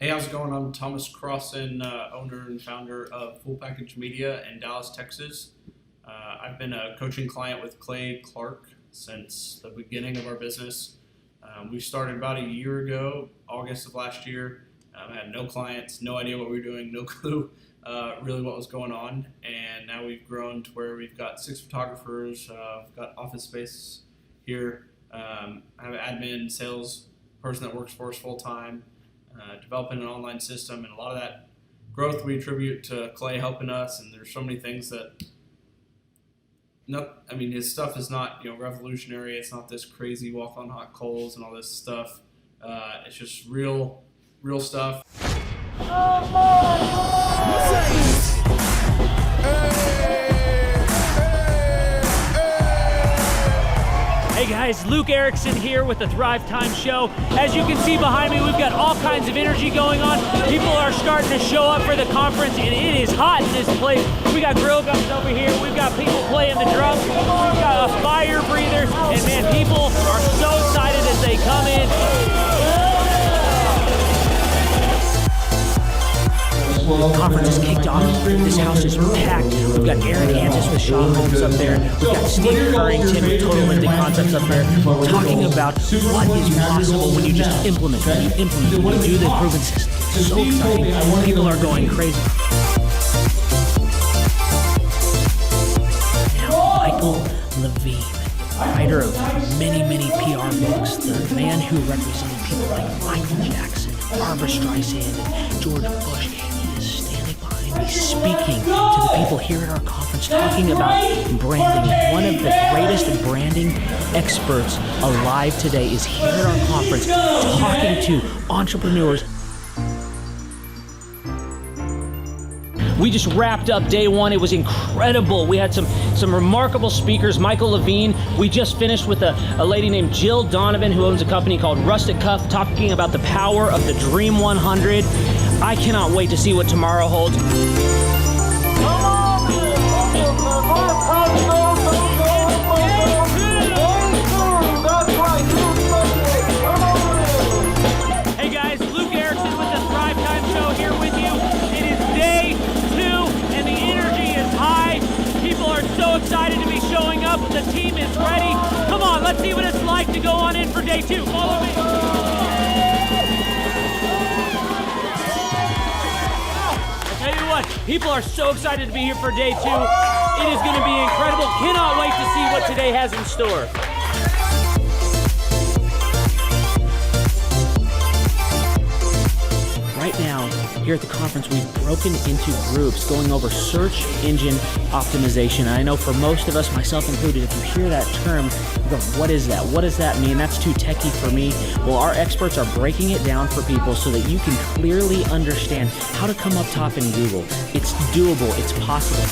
Hey, how's it going? I'm Thomas Crossan, owner and founder of Full Package Media in Dallas, Texas. I've been a coaching client with Clay Clark since the beginning of our business. We started about a year ago, August of last year. I had no clients, no idea what we were doing, no clue really what was going on. And now we've grown to where we've got 6 photographers, we've got office space here. I have an admin, sales person that works for us full time. Developing an online system, and a lot of that growth we attribute to Clay helping us. And there's so many things that, his stuff is not revolutionary. It's not this crazy walk on hot coals and all this stuff. It's just real stuff. Hey guys, Luke Erickson here with the Thrive Time Show. As you can see behind me, we've got all kinds of energy going on. People are starting to show up for the conference, and it is hot in this place. We got grill guns over here. We've got people playing the drums. We've got a fire breather, and man, people are so excited as they come in. The conference is kicked off. This house is packed. We've got Aaron Hansis with Sean Holmes up there. We've got Steve Currington with Total Lindy Concepts up there talking about what is possible when you just implement, when you do the proven system. It's so exciting. People are going crazy. Now, Michael Levine, writer of many PR books, the man who represented people like Michael Jackson, Barbara Streisand, and George Bush. He's speaking to the people here at our conference, talking about branding. One of the greatest branding experts alive today is here at our conference, talking to entrepreneurs. We just wrapped up day one. It was incredible. We had some remarkable speakers. Michael Levine. We just finished with a lady named Jill Donovan, who owns a company called Rustic Cuff, talking about the power of the Dream 100. I cannot wait to see what tomorrow holds. Hey guys, Luke Erickson with the Thrive Time Show here with you. It is day 2 and the energy is high. People are so excited to be showing up. The team is ready. Come on, let's see what it's like to go on in for day 2. Follow me. People are so excited to be here for day 2. It is going to be incredible. Cannot wait to see what today has in store. Right now, here at the conference, we've broken into groups going over search engine optimization. And I know for most of us, myself included, if you hear that term, you go, what is that? What does that mean? That's too techie for me. Well, our experts are breaking it down for people so that you can clearly understand how to come up top in Google. It's doable. It's possible.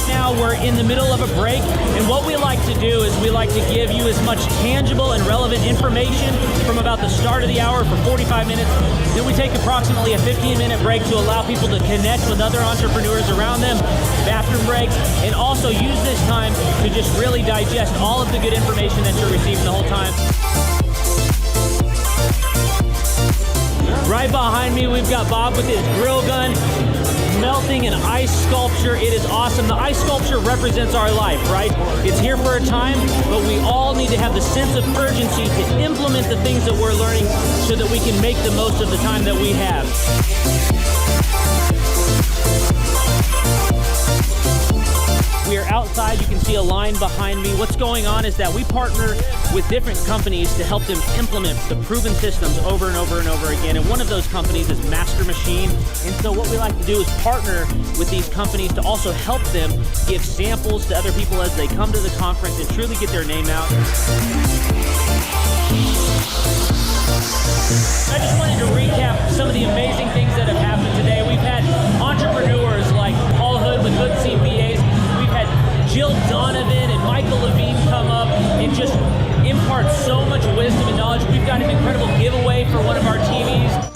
Now we're in the middle of a break, and what we like to do is we like to give you as much tangible and relevant information from about the start of the hour for 45 minutes. Then we take approximately a 15-minute break to allow people to connect with other entrepreneurs around them, bathroom breaks, and also use this time to just really digest all of the good information that you're receiving the whole time. Right behind me, we've got Bob with his grill gun, melting an ice sculpture. It is awesome. The ice sculpture represents our life, right? It's here for a time, but we all need to have the sense of urgency to implement the things that we're learning so that we can make the most of the time that we have. We are outside. You can see a line behind me. What's going on is that we partner with different companies to help them implement the proven systems over and over and over again. And one of those companies is Master Machine. And so what we like to do is partner with these companies to also help them give samples to other people as they come to the conference and truly get their name out. I just wanted to recap some of the amazing things that have happened today. We've had entrepreneurs like Paul Hood with Hood CPAs. Jill Donovan and Michael Levine come up and just impart so much wisdom and knowledge. We've got an incredible giveaway for one of our TVs.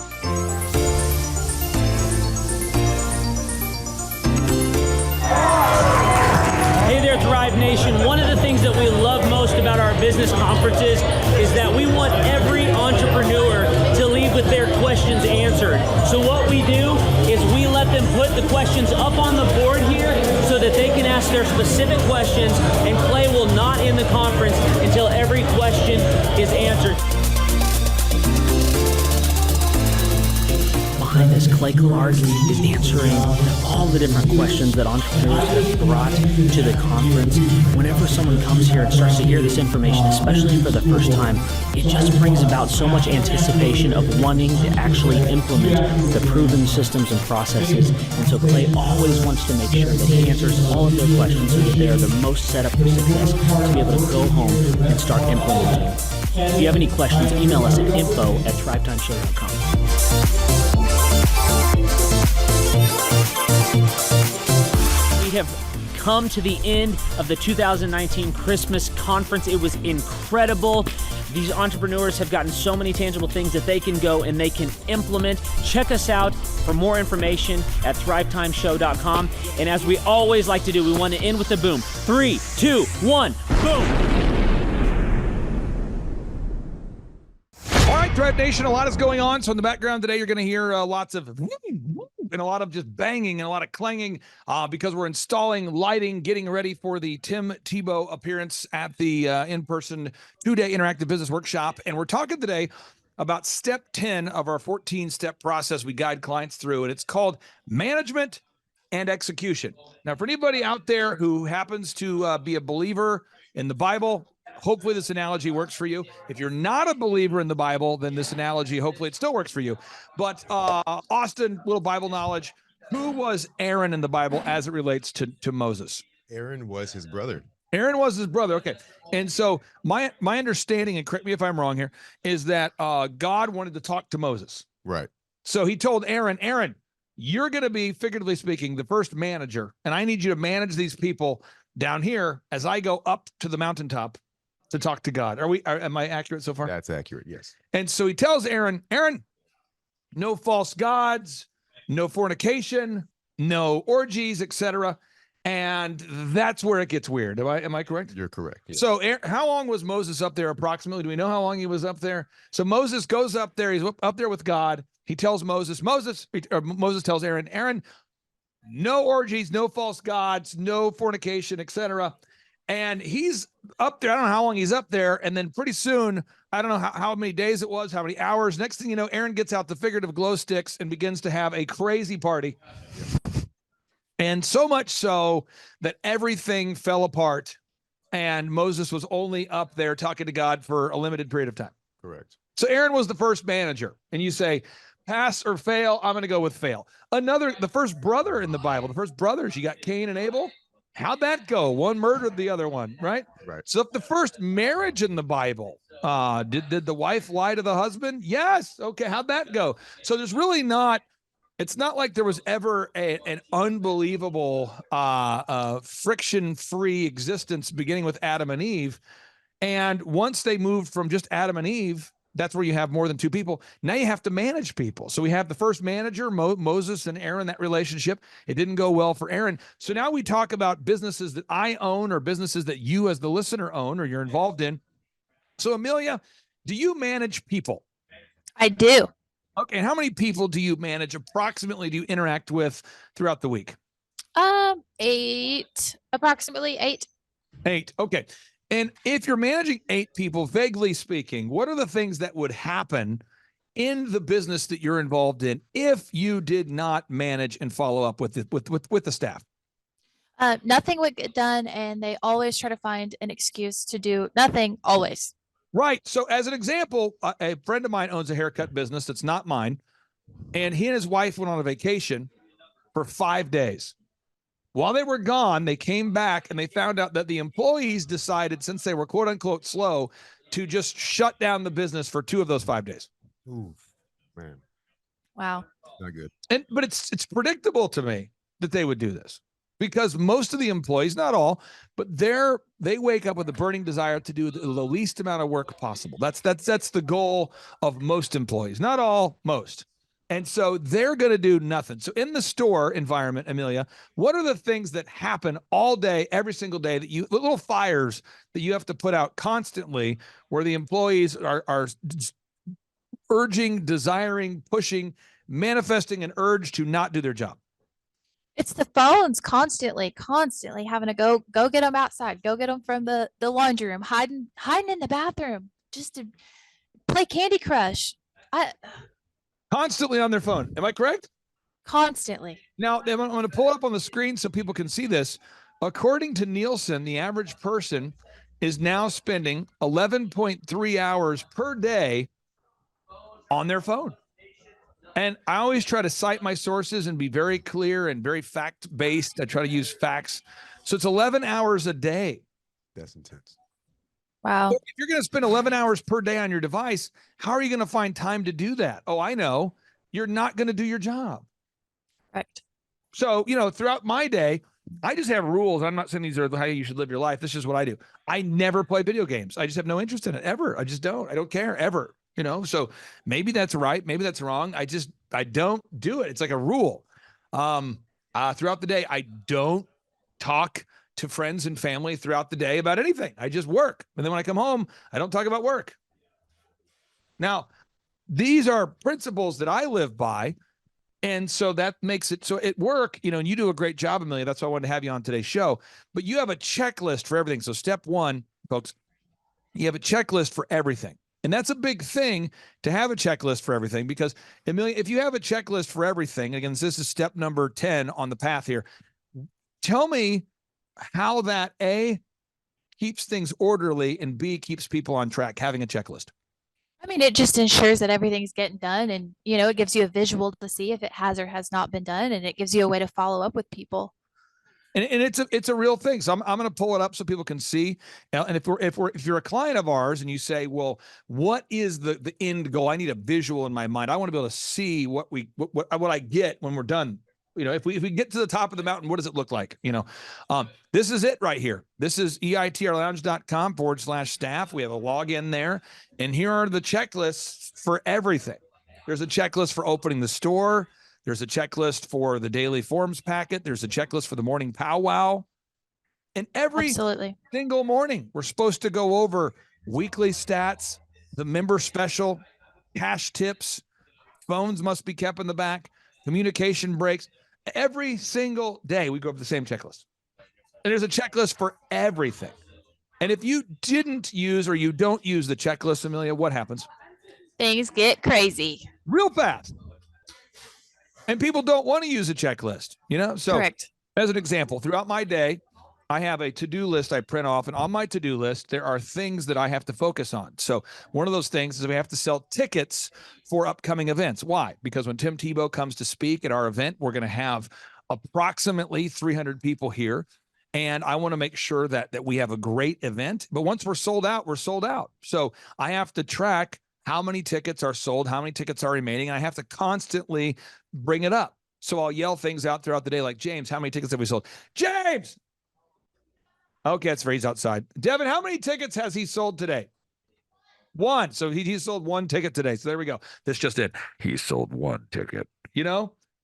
Hey there, Thrive Nation. One of the things that we love most about our business conference conferences is that we want every entrepreneur to leave with their questions answered. So what we do is we let them put the questions up on the board here so that they can ask their specific questions, and Clay will not end the conference until every question is answered. Behind us, Clay Clark is answering all the different questions that entrepreneurs have brought to the conference. Whenever someone comes here and starts to hear this information, especially for the first time, it just brings about so much anticipation of wanting to actually implement the proven systems and processes. And so Clay always wants to make sure that he answers all of their questions so that they are the most set up for success to be able to go home and start implementing. If you have any questions, email us at info@thrivetimeshow.com. We have come to the end of the 2019 Christmas conference. It was incredible. These entrepreneurs have gotten so many tangible things that they can go and they can implement. Check us out for more information at thrivetimeshow.com. And as we always like to do, we want to end with a boom. 3, 2, 1, boom! All right, Thrive Nation, a lot is going on. So in the background today, you're going to hear lots of and a lot of just banging and a lot of clanging because we're installing lighting, getting ready for the Tim Tebow appearance at the in-person 2-day interactive business workshop. And we're talking today about step 10 of our 14-step process we guide clients through, and it's called management and execution. Now, for anybody out there who happens to be a believer in the Bible, hopefully this analogy works for you. If you're not a believer in the Bible, then this analogy, hopefully it still works for you. But Austin, little Bible knowledge. Who was Aaron in the Bible as it relates to Moses? Aaron was his brother. Aaron was his brother. Okay. And so my understanding, and correct me if I'm wrong here, is that God wanted to talk to Moses. Right. So he told Aaron, you're going to be, figuratively speaking, the first manager, and I need you to manage these people down here as I go up to the mountaintop to talk to God. Am I accurate so far? That's accurate, yes. And so he tells Aaron, no false gods, no fornication, no orgies, etc. And that's where it gets weird. Am I correct? You're correct. Yes. So how long was Moses up there approximately? Do we know how long he was up there? So Moses goes up there. He's up there with God. He tells Moses tells Aaron, no orgies, no false gods, no fornication, etc. And he's up there. I don't know how long he's up there. And then pretty soon, I don't know how many days it was, how many hours. Next thing you know, Aaron gets out the figurative glow sticks and begins to have a crazy party. And so much so that everything fell apart. And Moses was only up there talking to God for a limited period of time. Correct. So Aaron was the first manager. And you say, pass or fail, I'm going to go with fail. The first brother in the Bible, the first brothers, you got Cain and Abel. How'd that go? One murdered the other one, right? Right. So if the first marriage in the Bible, did the wife lie to the husband? Yes. Okay. How'd that go? So there's really it's not like there was ever an unbelievable friction-free existence beginning with Adam and Eve. And once they moved from just Adam and Eve, that's where you have more than two people. Now you have to manage people. So we have the first manager, Moses and Aaron, that relationship. It didn't go well for Aaron. So now we talk about businesses that I own or businesses that you as the listener own or you're involved in. So Amelia, do you manage people? I do. Okay. And how many people do you manage approximately, do you interact with throughout the week? 8, approximately 8. 8. Okay. And if you're managing 8 people, vaguely speaking, what are the things that would happen in the business that you're involved in if you did not manage and follow up with the staff? Nothing would get done, and they always try to find an excuse to do nothing, always. Right. So as an example, a friend of mine owns a haircut business that's not mine, and he and his wife went on a vacation for 5 days. While they were gone, they came back and they found out that the employees decided, since they were quote unquote slow, to just shut down the business for 2 of those 5 days. Ooh, man. Wow. Not good. But it's predictable to me that they would do this because most of the employees, not all, but they wake up with a burning desire to do the least amount of work possible. That's the goal of most employees. Not all, most. And so they're going to do nothing. So in the store environment, Amelia, what are the things that happen all day, every single day that you, little fires that you have to put out constantly where the employees are urging, desiring, pushing, manifesting an urge to not do their job? It's the phones constantly having to go get them outside, go get them from the laundry room, hiding in the bathroom just to play Candy Crush. I Constantly on their phone. Am I correct? constantly. Now, I'm going to pull up on the screen so people can see this. According to Nielsen, the average person is now spending 11.3 hours per day on their phone. And I always try to cite my sources and be very clear and very fact-based. I try to use facts. So it's 11 hours a day. That's intense. Wow. So if you're going to spend 11 hours per day on your device, how are you going to find time to do that? Oh, I know. You're not going to do your job. Correct. So, throughout my day, I just have rules. I'm not saying these are how you should live your life. This is what I do. I never play video games. I just have no interest in it ever. I just don't. I don't care ever. So maybe that's right. Maybe that's wrong. I don't do it. It's like a rule. Throughout the day, I don't talk to friends and family throughout the day about anything. I just work. And then when I come home, I don't talk about work. Now, these are principles that I live by. And so that makes it so at work, and you do a great job, Amelia. That's why I wanted to have you on today's show. But you have a checklist for everything. So step one, folks, you have a checklist for everything. And that's a big thing to have a checklist for everything because, Amelia, if you have a checklist for everything, again, this is step number 10 on the path here. Tell me how that A, keeps things orderly and B, keeps people on track, having a checklist. I mean, it just ensures that everything's getting done and, it gives you a visual to see if it has or has not been done. And it gives you a way to follow up with people. And it's a real thing. So I'm going to pull it up so people can see. And if you're a client of ours and you say, well, what is the end goal? I need a visual in my mind. I want to be able to see what I get when we're done. If we get to the top of the mountain, what does it look like? This is it right here. This is eitrlounge.com/staff. We have a login there. And here are the checklists for everything. There's a checklist for opening the store. There's a checklist for the daily forms packet. There's a checklist for the morning powwow. And every Absolutely. single morning, we're supposed to go over weekly stats, the member special, cash tips, phones must be kept in the back, communication breaks. Every single day, we go over the same checklist. And there's a checklist for everything. And if you didn't use or you don't use the checklist, Amelia, what happens? Things get crazy. Real fast. And people don't want to use a checklist, So Correct. As an example, throughout my day, I have a to-do list I print off. And on my to-do list, there are things that I have to focus on. So one of those things is we have to sell tickets for upcoming events. Why? Because when Tim Tebow comes to speak at our event, we're going to have approximately 300 people here. And I want to make sure that we have a great event. But once we're sold out, we're sold out. So I have to track how many tickets are sold, how many tickets are remaining. And I have to constantly bring it up. So I'll yell things out throughout the day like, James, how many tickets have we sold? James! Okay, that's where he's outside. Devin, how many tickets has he sold today? One. So he sold one ticket today. So there we go. This just in. He sold one ticket.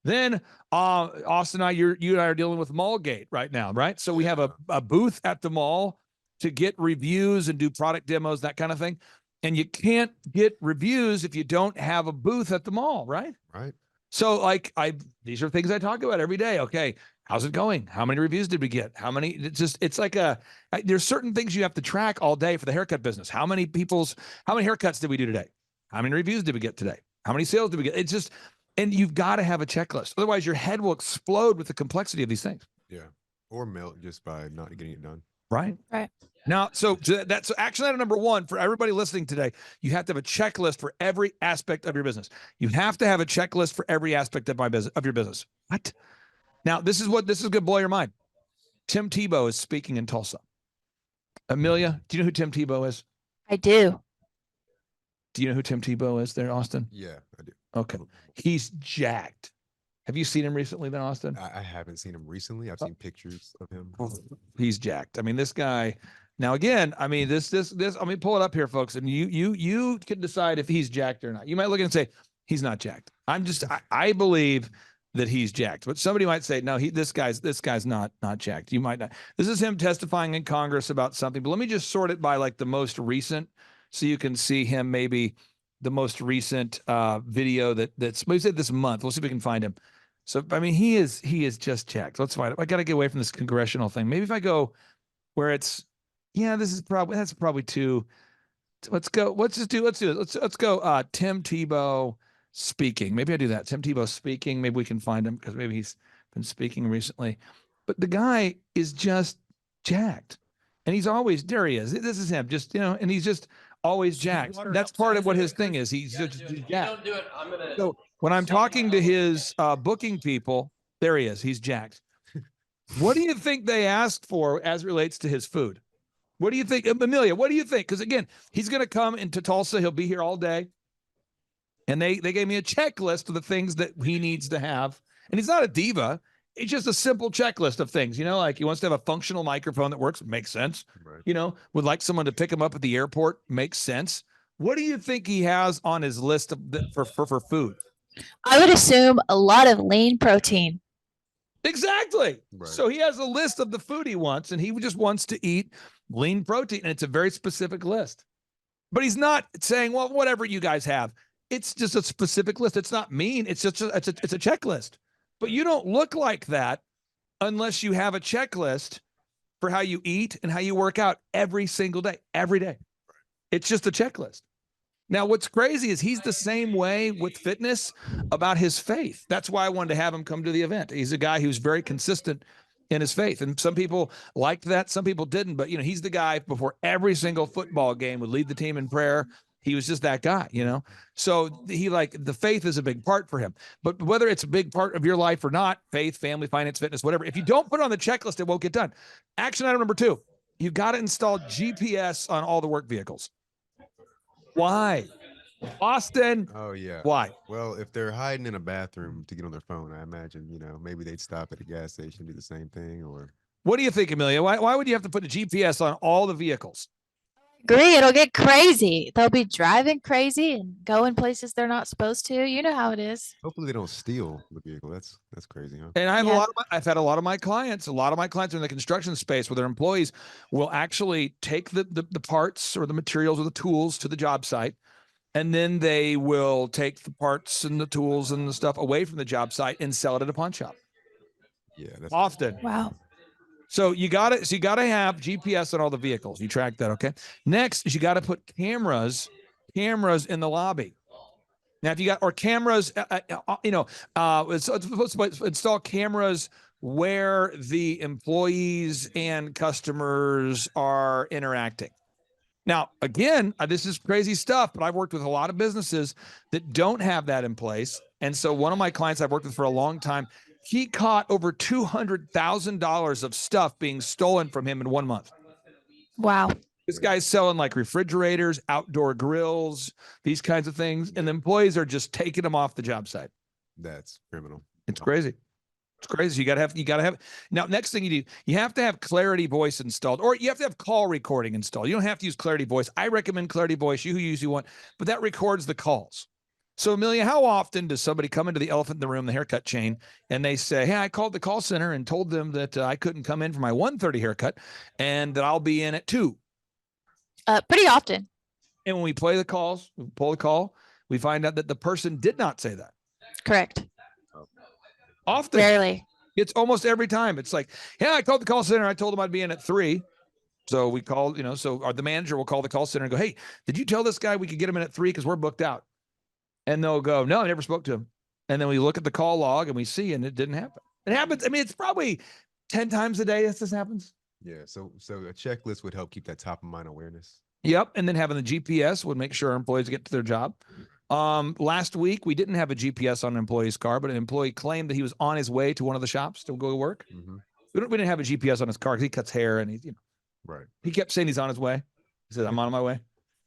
Then Austin and you and I are dealing with Mallgate right now, right? So we have a booth at the mall to get reviews and do product demos, that kind of thing. And you can't get reviews if you don't have a booth at the mall, right? Right. So these are things I talk about every day. Okay, how's it going? How many reviews did we get? How many? It's like there's certain things you have to track all day for the haircut business. How many haircuts did we do today? How many reviews did we get today? How many sales did we get? And you've got to have a checklist. Otherwise, your head will explode with the complexity of these things. Yeah. Or melt just by not getting it done. Right. Right. Now, so that's action item number one for everybody listening today. You have to have a checklist for every aspect of your business. You have to have a checklist for every aspect of your business. What? Now, this is going to blow your mind. Tim Tebow is speaking in Tulsa. Amelia, do you know who Tim Tebow is? I do. Do you know who Tim Tebow is there, Austin? Yeah, I do. Okay. He's jacked. Have you seen him recently then, Austin? I haven't seen him recently. I've seen pictures of him. He's jacked. I mean, this guy. Now, again, I mean, this. I mean, pull it up here, folks, and you can decide if he's jacked or not. You might look and say, He's not jacked. I believe that he's jacked, but somebody might say, no, this guy's not jacked. You might not. This is him testifying in Congress about something, but let me just sort it by like the most recent, so you can see him maybe the most recent video that's maybe said this month. We'll see if we can find him. So I mean, he is just jacked. Let's find it. I got to get away from this congressional thing. Maybe if I go where it's, yeah, that's probably too. Let's go. Let's do it. Let's go. Tim Tebow speaking. Maybe I do that. Tim Tebow speaking. Maybe we can find him because maybe he's been speaking recently. But the guy is just jacked, and he's always there. He is. This is him. Just and he's just always jacked. That's part of what his thing is. He's just jacked. Don't do it. I'm gonna. So when I'm talking to his booking people, there he is. He's jacked. What do you think they asked for as relates to his food? What do you think, Amelia? What do you think? Because again, he's going to come into Tulsa. He'll be here all day. And they gave me a checklist of the things that he needs to have. And he's not a diva. It's just a simple checklist of things. Like he wants to have a functional microphone that works. Makes sense. Right. Would like someone to pick him up at the airport. Makes sense. What do you think he has on his list for food? I would assume a lot of lean protein. Exactly. Right. So he has a list of the food he wants, and he just wants to eat lean protein, and it's a very specific list. But he's not saying, well, whatever you guys have. It's just a specific list. It's not mean. It's just it's a checklist. But you don't look like that unless you have a checklist for how you eat and how you work out every single day, every day. It's just a checklist. Now, what's crazy is he's the same way with fitness about his faith. That's why I wanted to have him come to the event. He's a guy who's very consistent in his faith. And some people liked that. Some people didn't. But, he's the guy before every single football game would lead the team in prayer. He was just that guy, So he the faith is a big part for him. But whether it's a big part of your life or not, faith, family, finance, fitness, whatever, if you don't put it on the checklist, it won't get done. Action item number 2, you got to install GPS on all the work vehicles. Why? Austin. Oh yeah. Why? Well, if they're hiding in a bathroom to get on their phone, I imagine, maybe they'd stop at a gas station and do the same thing. Or what do you think, Amelia? Why would you have to put a GPS on all the vehicles? Agree. It'll get crazy. They'll be driving crazy and going places they're not supposed to. You know how it is. hopefully they don't steal the vehicle. That's crazy, huh? And I have Yeah. I've had a lot of my clients are in the construction space where their employees will actually take the parts or the materials or the tools to the job site. And then they will take the parts and the tools and the stuff away from the job site and sell it at a pawn shop. Yeah, that's Often. Wow. So you got to have GPS on all the vehicles. You track that, okay? Next is you got to put cameras in the lobby. Now, if you got cameras, install cameras where the employees and customers are interacting. Now, again, this is crazy stuff, but I've worked with a lot of businesses that don't have that in place. And so one of my clients I've worked with for a long time, he caught over $200,000 of stuff being stolen from him in 1 month. Wow. This guy's selling like refrigerators, outdoor grills, these kinds of things. And the employees are just taking them off the job site. That's criminal. It's crazy. It's crazy. You gotta have. Now, next thing you do, you have to have Clarity Voice installed, or you have to have call recording installed. You don't have to use Clarity Voice. I recommend Clarity Voice. You use you want, but that records the calls. So, Amelia, how often does somebody come into the elephant in the room, the haircut chain, and they say, hey, I called the call center and told them that I couldn't come in for my 1:30 haircut and that I'll be in at 2? Pretty often. And when we play the calls, we pull the call, we find out that the person did not say that. Correct. Often. Rarely. It's almost every time. It's like, yeah, I called the call center. I told them I'd be in at 3. So we called, the manager will call the call center and go, hey, did you tell this guy we could get him in at 3 because we're booked out? And they'll go, no, I never spoke to him. And then we look at the call log and we see, and it didn't happen. It happens. I mean, it's probably 10 times a day this happens. Yeah. So a checklist would help keep that top of mind awareness. Yep. And then having the GPS would make sure our employees get to their job. Last week, we didn't have a GPS on an employee's car, but an employee claimed that he was on his way to one of the shops to go to work. Mm-hmm. We didn't have a GPS on his car because he cuts hair and he's, Right. He kept saying he's on his way. He said, I'm on my way.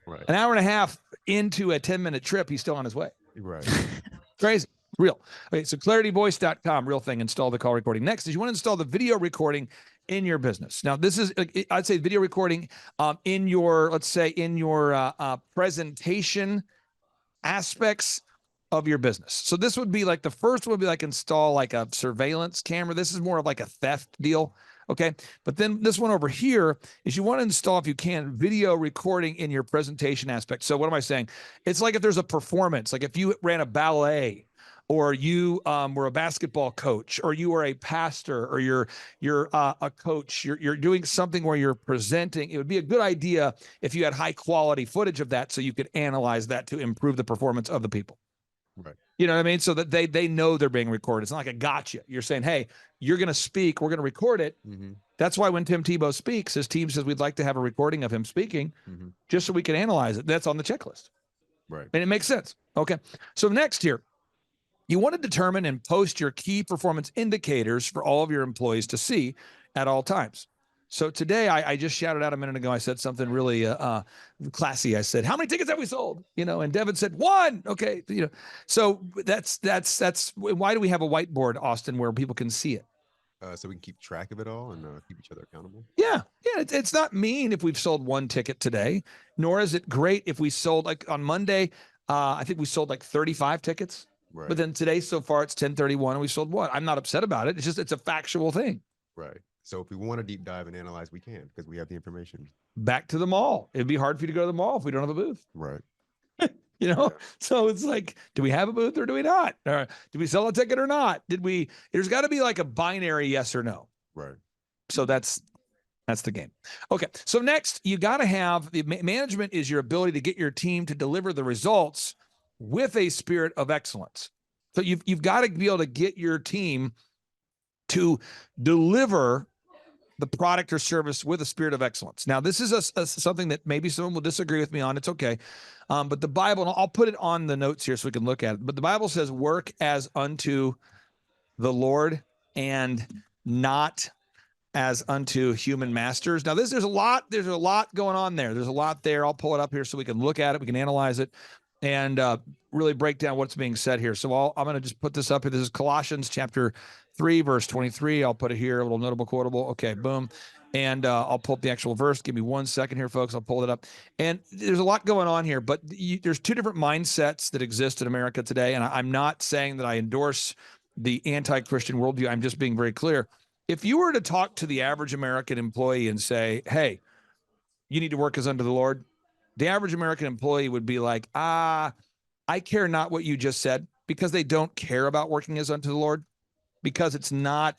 Right. An hour and a half into a 10-minute trip, he's still on his way. Right. Crazy. Real. Okay, so clarityvoice.com, real thing, install the call recording. Next is you want to install the video recording in your business. Now, this is, I'd say video recording in your, let's say, in your presentation aspects of your business. So this would be like the first one would be like install like a surveillance camera. This is more of like a theft deal. Okay. But then this one over here is you want to install, if you can, video recording in your presentation aspect. So what am I saying? It's like if there's a performance, like if you ran a ballet, or you were a basketball coach, or you are a pastor, or you're a coach, you're doing something where you're presenting. It would be a good idea if you had high quality footage of that, so you could analyze that to improve the performance of the people. Right. You know what I mean? So that they know they're being recorded. It's not like a gotcha. You're saying, hey, you're going to speak. We're going to record it. Mm-hmm. That's why when Tim Tebow speaks, his team says, we'd like to have a recording of him speaking, just so we can analyze it. That's on the checklist. Right. And it makes sense. Okay. So next here, you want to determine and post your key performance indicators for all of your employees to see at all times. So today, I just shouted out a minute ago, I said something really classy. I said, how many tickets have we sold? You know, and Devin said, 1. Okay. You know, so that's why do we have a whiteboard, Austin, where people can see it? So we can keep track of it all and keep each other accountable. Yeah. It's not mean if we've sold 1 ticket today, nor is it great if we sold, like on Monday, I think we sold like 35 tickets. Right. But then today, so far, it's 10:31 and we sold 1. I'm not upset about it. It's just, it's a factual thing. Right. So if we want to deep dive and analyze, we can, because we have the information. Back to the mall. It'd be hard for you to go to the mall if we don't have a booth. Right. You know, Yeah. So it's like, do we have a booth or do we not? Or did we sell a ticket or not? There's got to be like a binary yes or no. Right. So that's the game. Okay. So next, you got to have the management is your ability to get your team to deliver the results with a spirit of excellence. So you've got to be able to get your team to deliver the product or service with a spirit of excellence. Now, this is something that maybe someone will disagree with me on. It's okay. But the Bible, and I'll put it on the notes here so we can look at it. But the Bible says, work as unto the Lord and not as unto human masters. Now, there's a lot going on there. There's a lot there. I'll pull it up here so we can look at it. We can analyze it and really break down what's being said here. So I'm going to just put this up here. This is Colossians chapter 3, verse 23. I'll put it here, a little notable quotable. Okay, boom. And I'll pull up the actual verse. Give me 1 second here, folks. I'll pull it up. And there's a lot going on here, but there's 2 different mindsets that exist in America today. And I'm not saying that I endorse the anti-Christian worldview. I'm just being very clear. If you were to talk to the average American employee and say, hey, you need to work as unto the Lord, the average American employee would be like, I care not what you just said, because they don't care about working as unto the Lord, because it's not,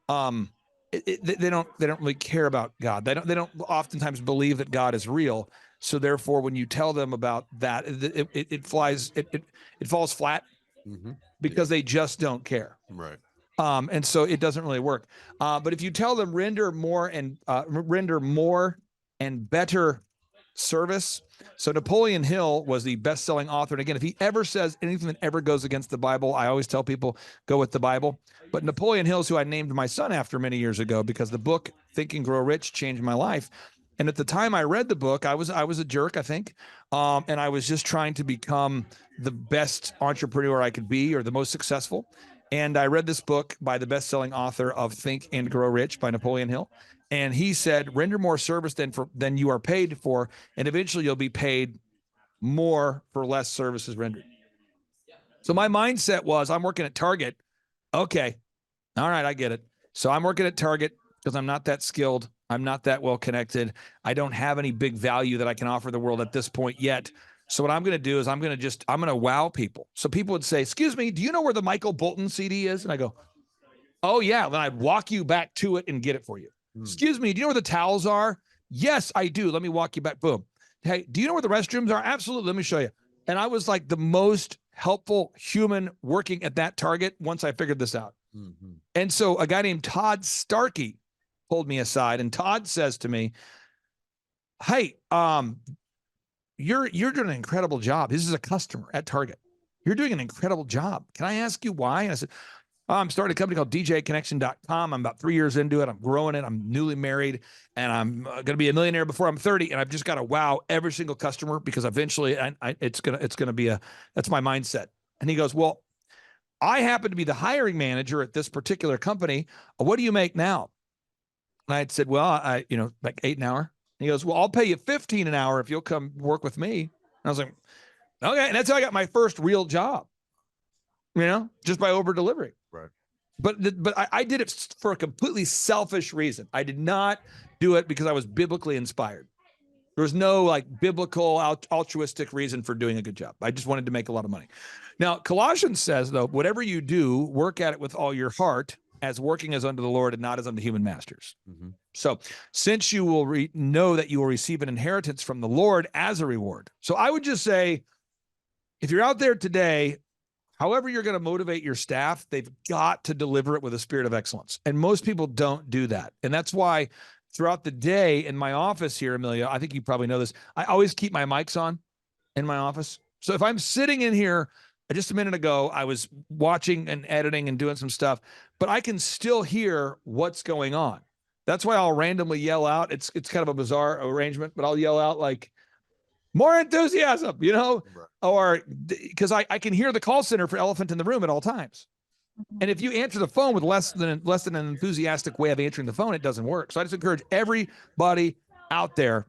they don't really care about God. They don't oftentimes believe that God is real. So therefore, when you tell them about that, it falls flat because they just don't care. Right. And so it doesn't really work. But if you tell them render more and better service. So Napoleon Hill was the best-selling author. And again, if he ever says anything that ever goes against the Bible, I always tell people, go with the Bible. But Napoleon Hill is who I named my son after many years ago, because the book Think and Grow Rich changed my life. And at the time I read the book, I was a jerk, I think. And I was just trying to become the best entrepreneur I could be, or the most successful. And I read this book by the best-selling author of Think and Grow Rich by Napoleon Hill. And he said, render more service than you are paid for, and eventually you'll be paid more for less services rendered. So my mindset was, I'm working at Target. Okay. All right, I get it. So I'm working at Target because I'm not that skilled. I'm not that well connected. I don't have any big value that I can offer the world at this point yet. So what I'm going to do is I'm going to wow people. So people would say, excuse me, do you know where the Michael Bolton CD is? And I go, oh yeah. Then I'd walk you back to it and get it for you. Excuse me, do you know where the towels are? Yes, I do. Let me walk you back. Boom. Hey, do you know where the restrooms are? Absolutely. Let me show you. And I was like the most helpful human working at that Target once I figured this out. And so a guy named Todd Starkey pulled me aside, and Todd says to me, hey, you're doing an incredible job. This is a customer at Target. You're doing an incredible job. Can I ask you why? And I said, I'm starting a company called DJConnection.com. I'm about 3 years into it. I'm growing it. I'm newly married, and I'm going to be a millionaire before I'm 30. And I've just got to wow every single customer, because eventually it's going to be that's my mindset. And he goes, well, I happen to be the hiring manager at this particular company. What do you make now? And I said, well, like $8 an hour. And he goes, well, I'll pay you $15 an hour if you'll come work with me. And I was like, okay. And that's how I got my first real job. just by over delivering. Right. But I did it for a completely selfish reason. I did not do it because I was biblically inspired. There was no like biblical altruistic reason for doing a good job. I just wanted to make a lot of money. Now, Colossians says, though, whatever you do, work at it with all your heart, as working as unto the Lord and not as unto human masters. Mm-hmm. So since you will know that you will receive an inheritance from the Lord as a reward. So I would just say, if you're out there today, however you're going to motivate your staff, they've got to deliver it with a spirit of excellence. And most people don't do that. And that's why throughout the day in my office here, Amelia, I think you probably know this, I always keep my mics on in my office. So if I'm sitting in here, just a minute ago, I was watching and editing and doing some stuff, but I can still hear what's going on. That's why I'll randomly yell out. It's kind of a bizarre arrangement, but I'll yell out like, more enthusiasm, Right. or because I can hear the call center for Elephant in the Room at all times. And if you answer the phone with less than an enthusiastic way of answering the phone, it doesn't work. So I just encourage everybody out there,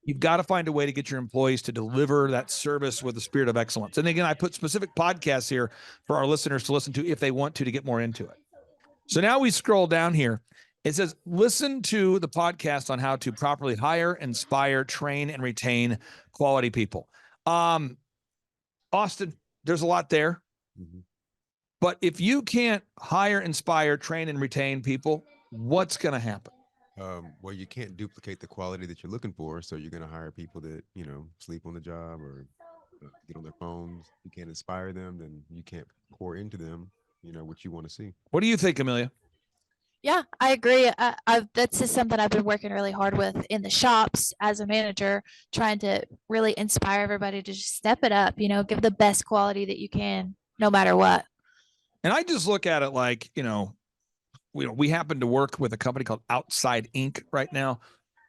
you've got to find a way to get your employees to deliver that service with the spirit of excellence. And again, I put specific podcasts here for our listeners to listen to if they want to get more into it. So now we scroll down here. It says, listen to the podcast on how to properly hire, inspire, train, and retain quality people. Austin, there's a lot there. Mm-hmm. But if you can't hire, inspire, train, and retain people, what's going to happen? Well, you can't duplicate the quality that you're looking for. So you're going to hire people that, sleep on the job or get on their phones. You can't inspire them, then you can't pour into them, what you want to see. What do you think, Amelia? Yeah, I agree. That's just something I've been working really hard with in the shops as a manager, trying to really inspire everybody to just step it up, give the best quality that you can, no matter what. And I just look at it like, we happen to work with a company called Outside Inc. right now.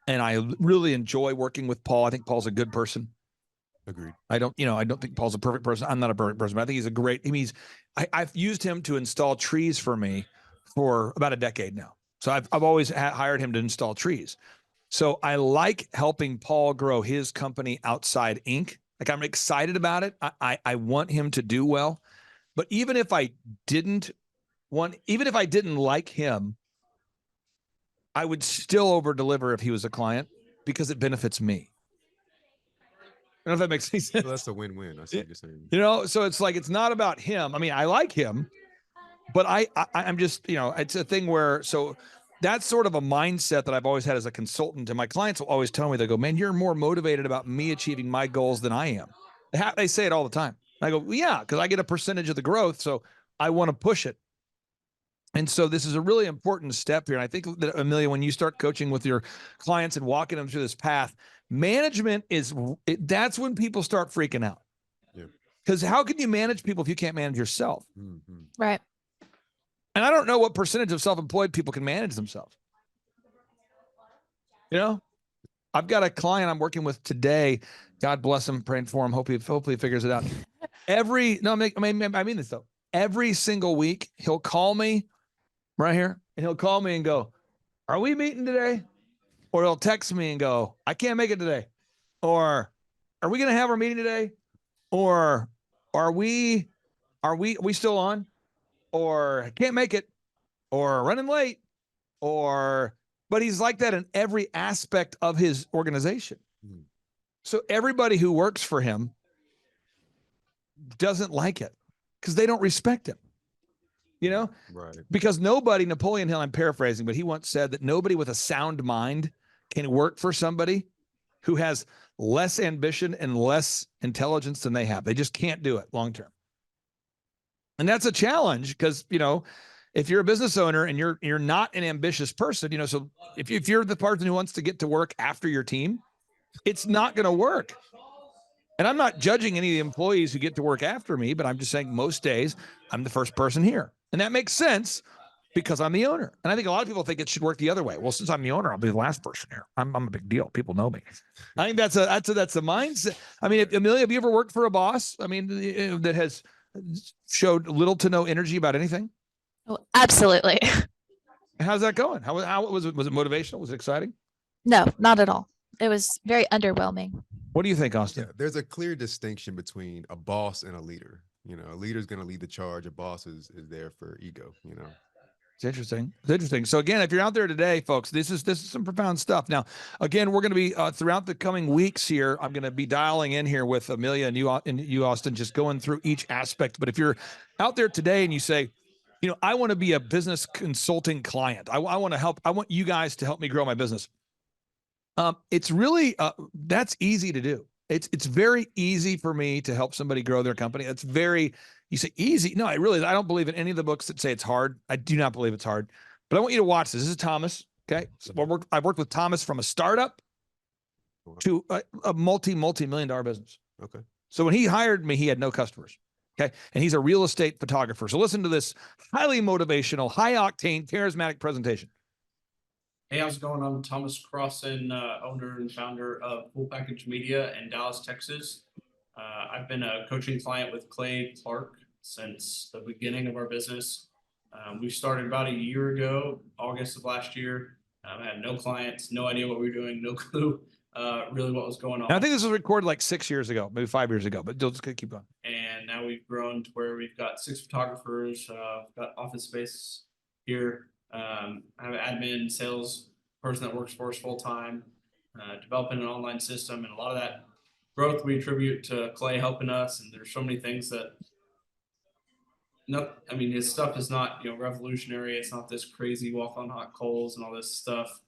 And I really enjoy working with Paul. I think Paul's a good person. Agreed. I don't think Paul's a perfect person. I'm not a perfect person, but I think he's a great, I've used him to install trees for me for about a decade now. So I've always hired him to install trees. So I like helping Paul grow his company Outside Inc. Like I'm excited about it. I want him to do well. But even if I didn't like him, I would still over deliver if he was a client because it benefits me. I don't know if that makes any sense. Well, that's a win-win. I see what you're saying. So it's like, it's not about him. I mean, I like him, but I'm just, it's a thing where, so that's sort of a mindset that I've always had as a consultant. And my clients will always tell me, they go, man, you're more motivated about me achieving my goals than I am. They say it all the time. I go, well, yeah, because I get a percentage of the growth. So I want to push it. And so this is a really important step here. And I think that, Amelia, when you start coaching with your clients and walking them through this path, management that's when people start freaking out. Yeah. Because how can you manage people if you can't manage yourself? Mm-hmm. Right. And I don't know what percentage of self-employed people can manage themselves. I've got a client I'm working with today. God bless him, praying for him. Hopefully he figures it out. I mean this though. Every single week he'll call me right here and he'll call me and go, are we meeting today? Or he'll text me and go, I can't make it today. Or are we going to have our meeting today? Or are we still on? Or I can't make it, or running late, but he's like that in every aspect of his organization. Mm. So everybody who works for him doesn't like it because they don't respect him, Right. because Napoleon Hill, I'm paraphrasing, but he once said that nobody with a sound mind can work for somebody who has less ambition and less intelligence than they have. They just can't do it long-term. And that's a challenge because, if you're a business owner and you're not an ambitious person, so if you're the person who wants to get to work after your team, it's not going to work. And I'm not judging any of the employees who get to work after me, but I'm just saying most days I'm the first person here. And that makes sense because I'm the owner. And I think a lot of people think it should work the other way. Well, since I'm the owner, I'll be the last person here. I'm a big deal. People know me. I think that's a mindset. I mean, Amelia, have you ever worked for a boss? I mean, that has showed little to no energy about anything? Oh, absolutely. How's that going? How was it? Was it motivational? Was it exciting? No, not at all. It was very underwhelming. What do you think, Austin? Yeah, there's a clear distinction between a boss and a leader. You know, a leader's going to lead the charge. A boss is there for ego. You know. It's interesting. It's interesting. So again, if you're out there today, folks, this is some profound stuff. Now, again, we're going to be throughout the coming weeks here. I'm going to be dialing in here with Amelia and you, Austin, just going through each aspect. But if you're out there today and you say, you know, I want to be a business consulting client. I want to help. I want you guys to help me grow my business. It's really that's easy to do. It's very easy for me to help somebody grow their company. It's very, you say easy. No, I don't believe in any of the books that say it's hard. I do not believe it's hard, but I want you to watch this. This is Thomas. Okay. So I've worked with Thomas from a startup to a multi-million dollar business. Okay. So when he hired me, he had no customers. Okay. And he's a real estate photographer. So listen to this highly motivational, high octane, charismatic presentation. Hey, how's it going? I'm Thomas Crossan, owner and founder of Full Package Media in Dallas, Texas. I've been a coaching client with Clay Clark since the beginning of our business. We started about a year ago, August of last year. I had no clients, no idea what we were doing, no clue really what was going on. And I think this was recorded like 6 years ago, maybe 5 years ago, but just keep going. And now we've grown to where we've got 6 photographers, got office space here. I have an admin sales person that works for us full time, developing an online system, and a lot of that growth we attribute to Clay helping us. And there's so many things that, I mean, his stuff is not, you know, revolutionary. It's not this crazy walk on hot coals and all this stuff.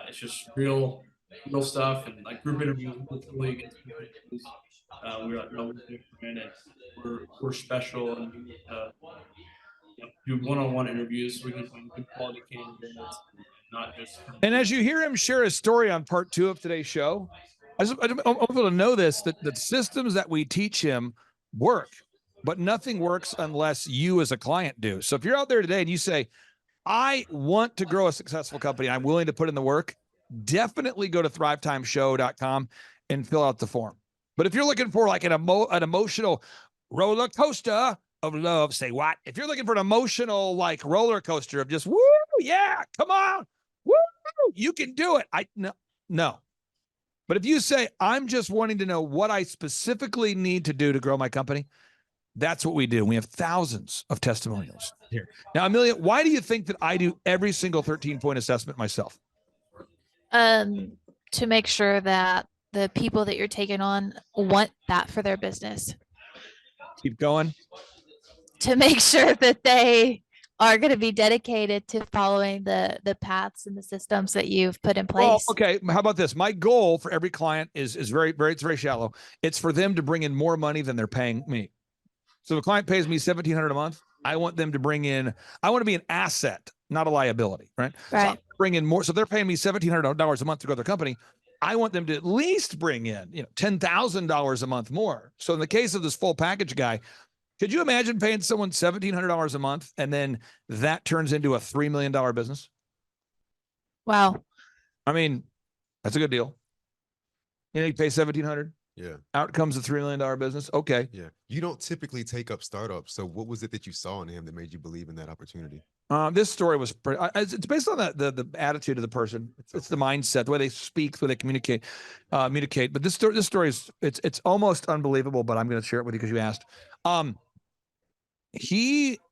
It's just real stuff, and like group interviews. Hopefully, get we're like, no, we're different, and we're special, and do one-on-one interviews so we can find good quality candidates, not just. And as you hear him share his story on part 2 of today's show, I want people to know this, that the systems that we teach him work, but nothing works unless you as a client do. So if you're out there today and you say, I want to grow a successful company, I'm willing to put in the work, definitely go to thrivetimeshow.com and fill out the form. But if you're looking for like an emotional roller coaster of love, say what? If you're looking for an emotional like roller coaster of just woo, yeah, come on, woo, you can do it. No. But if you say, I'm just wanting to know what I specifically need to do to grow my company, that's what we do. We have thousands of testimonials here. Now, Amelia, why do you think that I do every single 13-point assessment myself? To make sure that the people that you're taking on want that for their business. Keep going. To make sure that they are going to be dedicated to following the paths and the systems that you've put in place. Well, okay. How about this? My goal for every client is it's very shallow. It's for them to bring in more money than they're paying me. So if a client pays me $1,700 a month, I want them to bring in, I want to be an asset, not a liability, right? Right. So bring in more. So they're paying me $1,700 a month to grow their company. I want them to at least bring in, $10,000 a month more. So in the case of this full package guy, could you imagine paying someone $1,700 a month and then that turns into a $3 million business? Wow. I mean, that's a good deal. You pay $1,700. Yeah. Out comes a $3 million business. Okay. Yeah. You don't typically take up startups. So what was it that you saw in him that made you believe in that opportunity? This story was it's based on the attitude of the person. It's the mindset, the way they speak, the way they communicate. But this story is it's almost unbelievable. But I'm going to share it with you because you asked.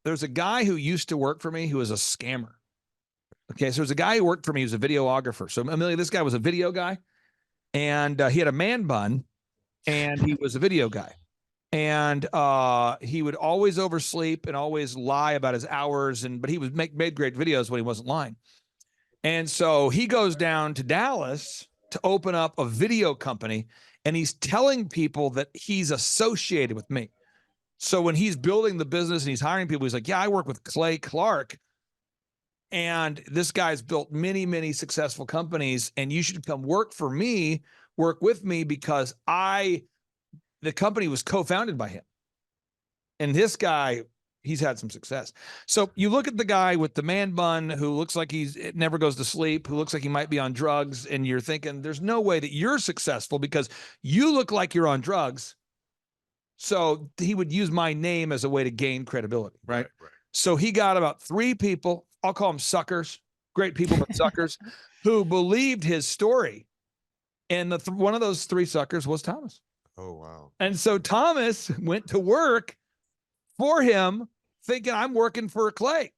There's a guy who used to work for me who was a scammer. Okay, so there's a guy who worked for me who's a videographer. So Amelia, this guy was a video guy, and he had a man bun, and he was a video guy. And he would always oversleep and always lie about his hours, but he was made great videos when he wasn't lying. And so he goes down to Dallas to open up a video company, and he's telling people that he's associated with me. So when he's building the business and he's hiring people, he's like, yeah, I work with Clay Clark, and this guy's built many, many successful companies, and you should come work with me because the company was co-founded by him. And this guy, he's had some success. So you look at the guy with the man bun who looks like it never goes to sleep, who looks like he might be on drugs, and you're thinking there's no way that you're successful because you look like you're on drugs. So he would use my name as a way to gain credibility, right? Right. So he got about 3 people, I'll call them suckers, great people, but suckers, who believed his story. And one of those 3 suckers was Thomas. Oh, wow. And so Thomas went to work for him, thinking I'm working for Clay.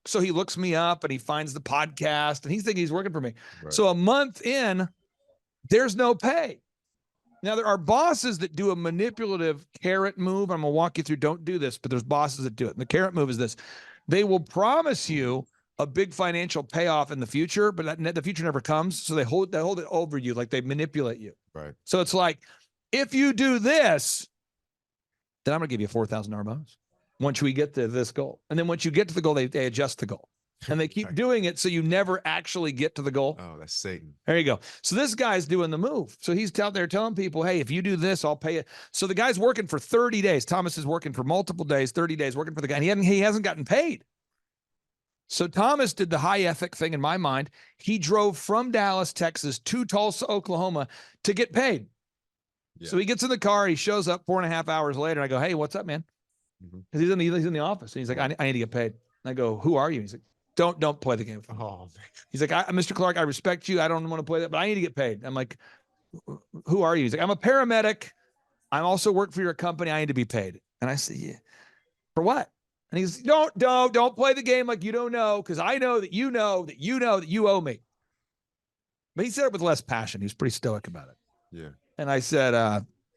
So he looks me up and he finds the podcast and he's thinking he's working for me. Right. So a month in, there's no pay. Now, there are bosses that do a manipulative carrot move. I'm going to walk you through. Don't do this, but there's bosses that do it. And the carrot move is this. They will promise you a big financial payoff in the future, but the future never comes. So they hold it over you, like they manipulate you. Right. So it's like, if you do this, then I'm going to give you a $4,000 bonus once we get to this goal. And then once you get to the goal, they adjust the goal. And they keep doing it so you never actually get to the goal. Oh, that's Satan. There you go. So this guy's doing the move. So he's out there telling people, hey, if you do this, I'll pay it. So the guy's working for 30 days. Thomas is working for multiple days, 30 days, working for the guy. And he hasn't gotten paid. So Thomas did the high ethic thing in my mind. He drove from Dallas, Texas to Tulsa, Oklahoma to get paid. Yeah. So he gets in the car. He shows up 4.5 hours later. And I go, hey, what's up, man? Because he's in the office. And he's like, I need to get paid. And I go, who are you? He's like, don't play the game with me. Oh, man. He's like, Mr. Clark, I respect you. I don't want to play that, but I need to get paid. I'm like, who are you? He's like, I'm a paramedic. I also work for your company. I need to be paid. And I said, yeah. For what? And he's, don't play the game like you don't know, because I know that you know that you know that you owe me. But he said it with less passion. He was pretty stoic about it. Yeah. And I said,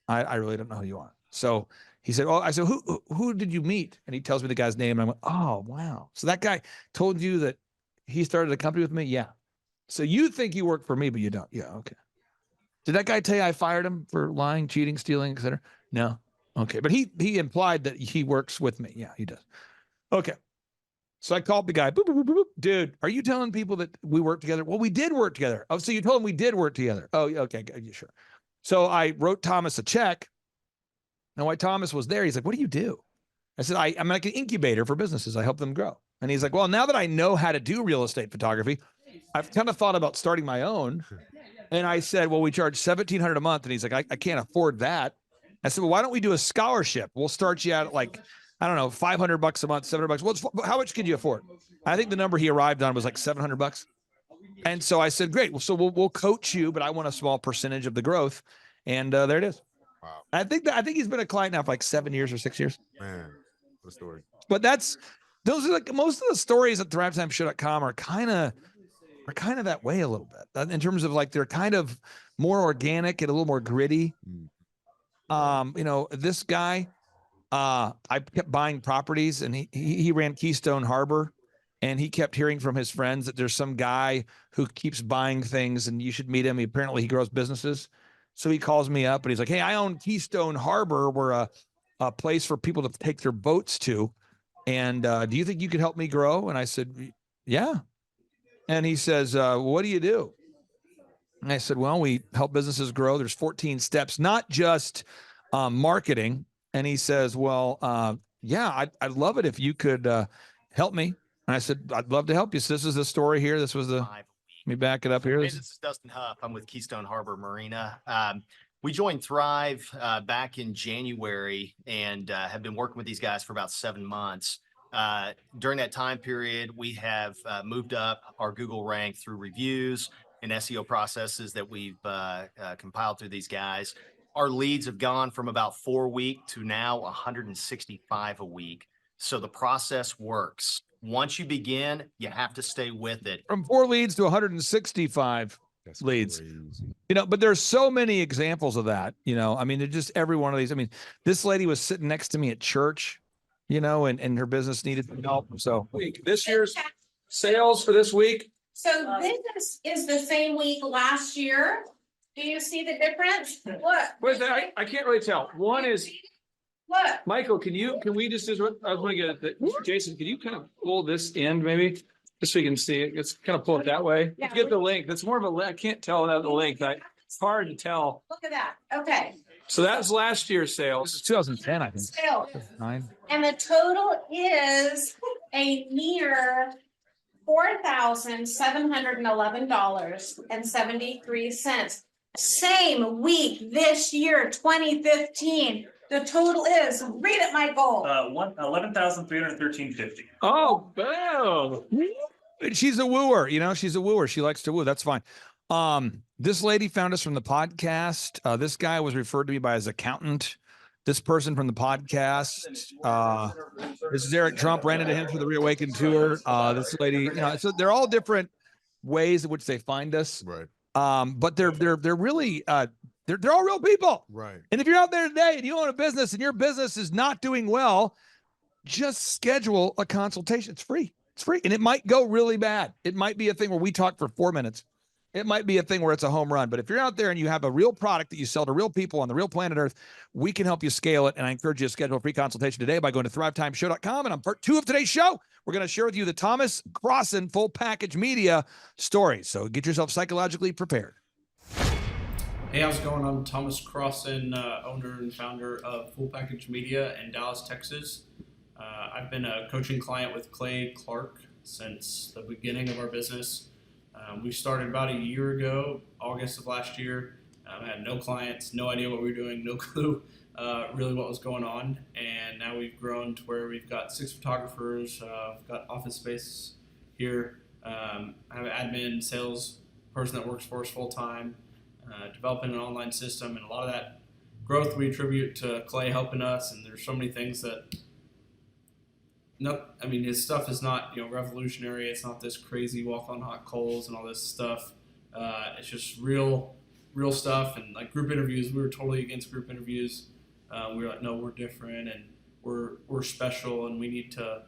I really don't know who you are. So he said, I said, who did you meet? And he tells me the guy's name. And I went, oh, wow. So that guy told you that he started a company with me? Yeah. So you think you work for me, but you don't. Yeah. Okay. Did that guy tell you I fired him for lying, cheating, stealing, et cetera? No. Okay. But he implied that he works with me. Yeah, he does. Okay. So I called the guy. Boop, boop, boop, boop. Dude, are you telling people that we work together? Well, we did work together. Oh, so you told him we did work together. Oh, okay. Sure. So I wrote Thomas a check. Now, while Thomas was there, he's like, what do you do? I said, I'm like an incubator for businesses. I help them grow. And he's like, well, now that I know how to do real estate photography, I've kind of thought about starting my own. And I said, well, we charge $1,700 a month. And he's like, I can't afford that. I said, well, why don't we do a scholarship? We'll start you out at like, I don't know, $500 a month, $700. Well, how much could you afford? I think the number he arrived on was like $700. And so I said, great. Well, so we'll coach you, but I want a small percentage of the growth. And there it is. Wow. I think he's been a client now for like 7 years or 6 years. Man, what a story. But those are like most of the stories at thrivetimeshow.com are kind of that way a little bit in terms of like, they're kind of more organic and a little more gritty. This guy, I kept buying properties and he ran Keystone Harbor, and he kept hearing from his friends that there's some guy who keeps buying things and you should meet him. Apparently he grows businesses. So he calls me up and he's like, hey, I own Keystone Harbor. We're a place for people to take their boats to. And do you think you could help me grow? And I said, yeah. And he says, what do you do? And I said, well, we help businesses grow. There's 14 steps, not just marketing. And he says, well, yeah, I'd love it if you could help me. And I said, I'd love to help you. So this is the story here. This was let me back it up here. Hey, this is Dustin Huff. I'm with Keystone Harbor Marina. We joined Thrive back in January and have been working with these guys for about 7 months. During that time period, we have moved up our Google rank through reviews and SEO processes that we've compiled through these guys. Our leads have gone from about 4 a week to now 165 a week. So the process works. Once you begin, you have to stay with it. From 4 leads to 165 That's leads. crazy. But there's so many examples of that. I mean, they're just every one of these. I mean, this lady was sitting next to me at church, and her business needed help. So this year's sales for this week. So this is the same week last year. Do you see the difference? Look. Wait, I can't really tell. One is Look. Michael. Can we just? I was going to get it. Jason, can you kind of pull this end maybe, just so you can see it? It's kind of pull it that way. Yeah. Get the length. That's more of a. I can't tell the length. It's hard to tell. Look at that. Okay. So that's last year's sales. This is 2010, I think. Sales. 9. And the total is a mere $4,711.73. Same week this year, 2015. The total is, read it, Michael. 11,313.50. Oh, boom. She's a wooer, she's a wooer. She likes to woo. That's fine. This lady found us from the podcast. This guy was referred to me by his accountant. this person from the podcast. This is Eric Trump, ran into him for the Reawaken tour. This lady, so they're all different ways in which they find us. Right. But they're really they're all real people. Right. And if you're out there today and you own a business and your business is not doing well, just schedule a consultation. It's free. It's free. And it might go really bad. It might be a thing where we talk for 4 minutes. It might be a thing where it's a home run. But if you're out there and you have a real product that you sell to real people on the real planet Earth, we can help you scale it. And I encourage you to schedule a free consultation today by going to thrivetimeshow.com. And on part 2 of today's show, we're going to share with you the Thomas Crossan full package media story. So get yourself psychologically prepared. Hey, how's it going? I'm Thomas Crossan, owner and founder of Full Package Media in Dallas, Texas. I've been a coaching client with Clay Clark since the beginning of our business. We started about a year ago, August of last year. I had no clients, no idea what we were doing, no clue really what was going on. And now we've grown to where we've got 6 photographers, we've got office space here. I have an admin, sales person that works for us full time, developing an online system. And a lot of that growth we attribute to Clay helping us. And there's so many things that his stuff is not, revolutionary. It's not this crazy walk on hot coals and all this stuff. It's just real stuff. And like group interviews, we were totally against group interviews. We were like, no, we're different and we're special, and we need to,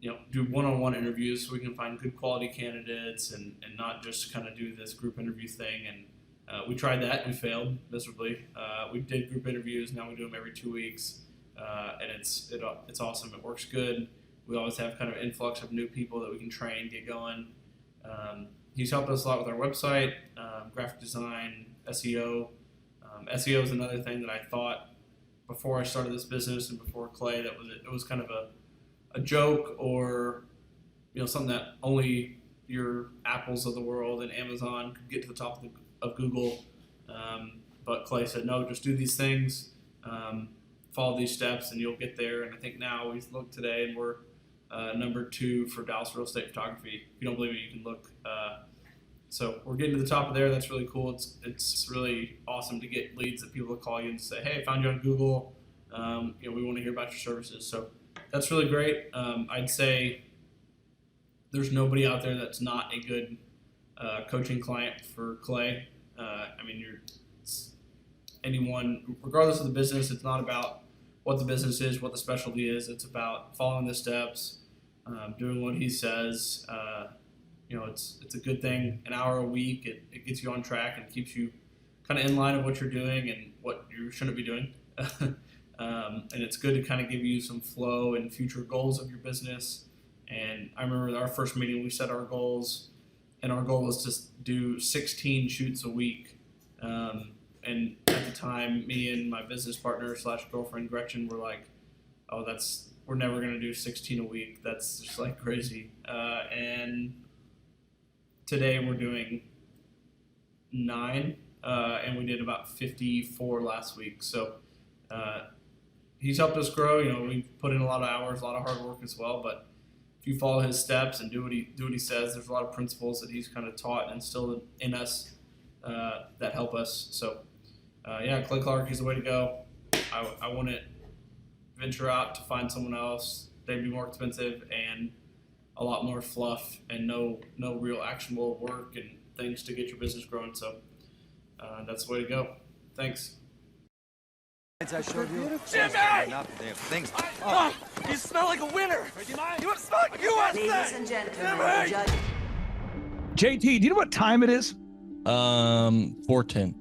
do one-on-one interviews so we can find good quality candidates and not just kind of do this group interview thing. And we tried that and we failed miserably. We did group interviews. Now we do them every 2 weeks. And it's awesome. It works good. We always have kind of an influx of new people that we can train, get going. He's helped us a lot with our website, graphic design, SEO. SEO is another thing that I thought before I started this business and before Clay that it was kind of a joke, or something that only your Apples of the world and Amazon could get to the top of Google. But Clay said, no, just do these things. Follow these steps and you'll get there. And I think now we look today and we're number 2 for Dallas real estate photography. If you don't believe me, you can look. So we're getting to the top of there. That's really cool. It's really awesome to get leads that people will call you and say, hey, I found you on Google. We want to hear about your services. So that's really great. I'd say there's nobody out there that's not a good coaching client for Clay. Anyone, regardless of the business, it's not about what the business is, what the specialty is. It's about following the steps, doing what he says. It's a good thing. An hour a week, it gets you on track and keeps you kind of in line of what you're doing and what you shouldn't be doing. And it's good to kind of give you some flow and future goals of your business. And I remember our first meeting, we set our goals, and our goal was to do 16 shoots a week. And at the time, me and my business partner / girlfriend Gretchen were like, "Oh, we're never gonna do 16 a week. That's just like crazy." And today we're doing 9, and we did about 54 last week. So he's helped us grow. We've put in a lot of hours, a lot of hard work as well. But if you follow his steps and do what he says, there's a lot of principles that he's kind of taught and instilled in us that help us. So. Clay Clark is the way to go. I wouldn't venture out to find someone else. They'd be more expensive and a lot more fluff and no real actionable work and things to get your business growing. So that's the way to go. Thanks. I showed you. Jimmy! Things. You smell like a winner. You want to smell like you want Ladies and gentlemen, the judge. JT, do you know what time it is? 4:10.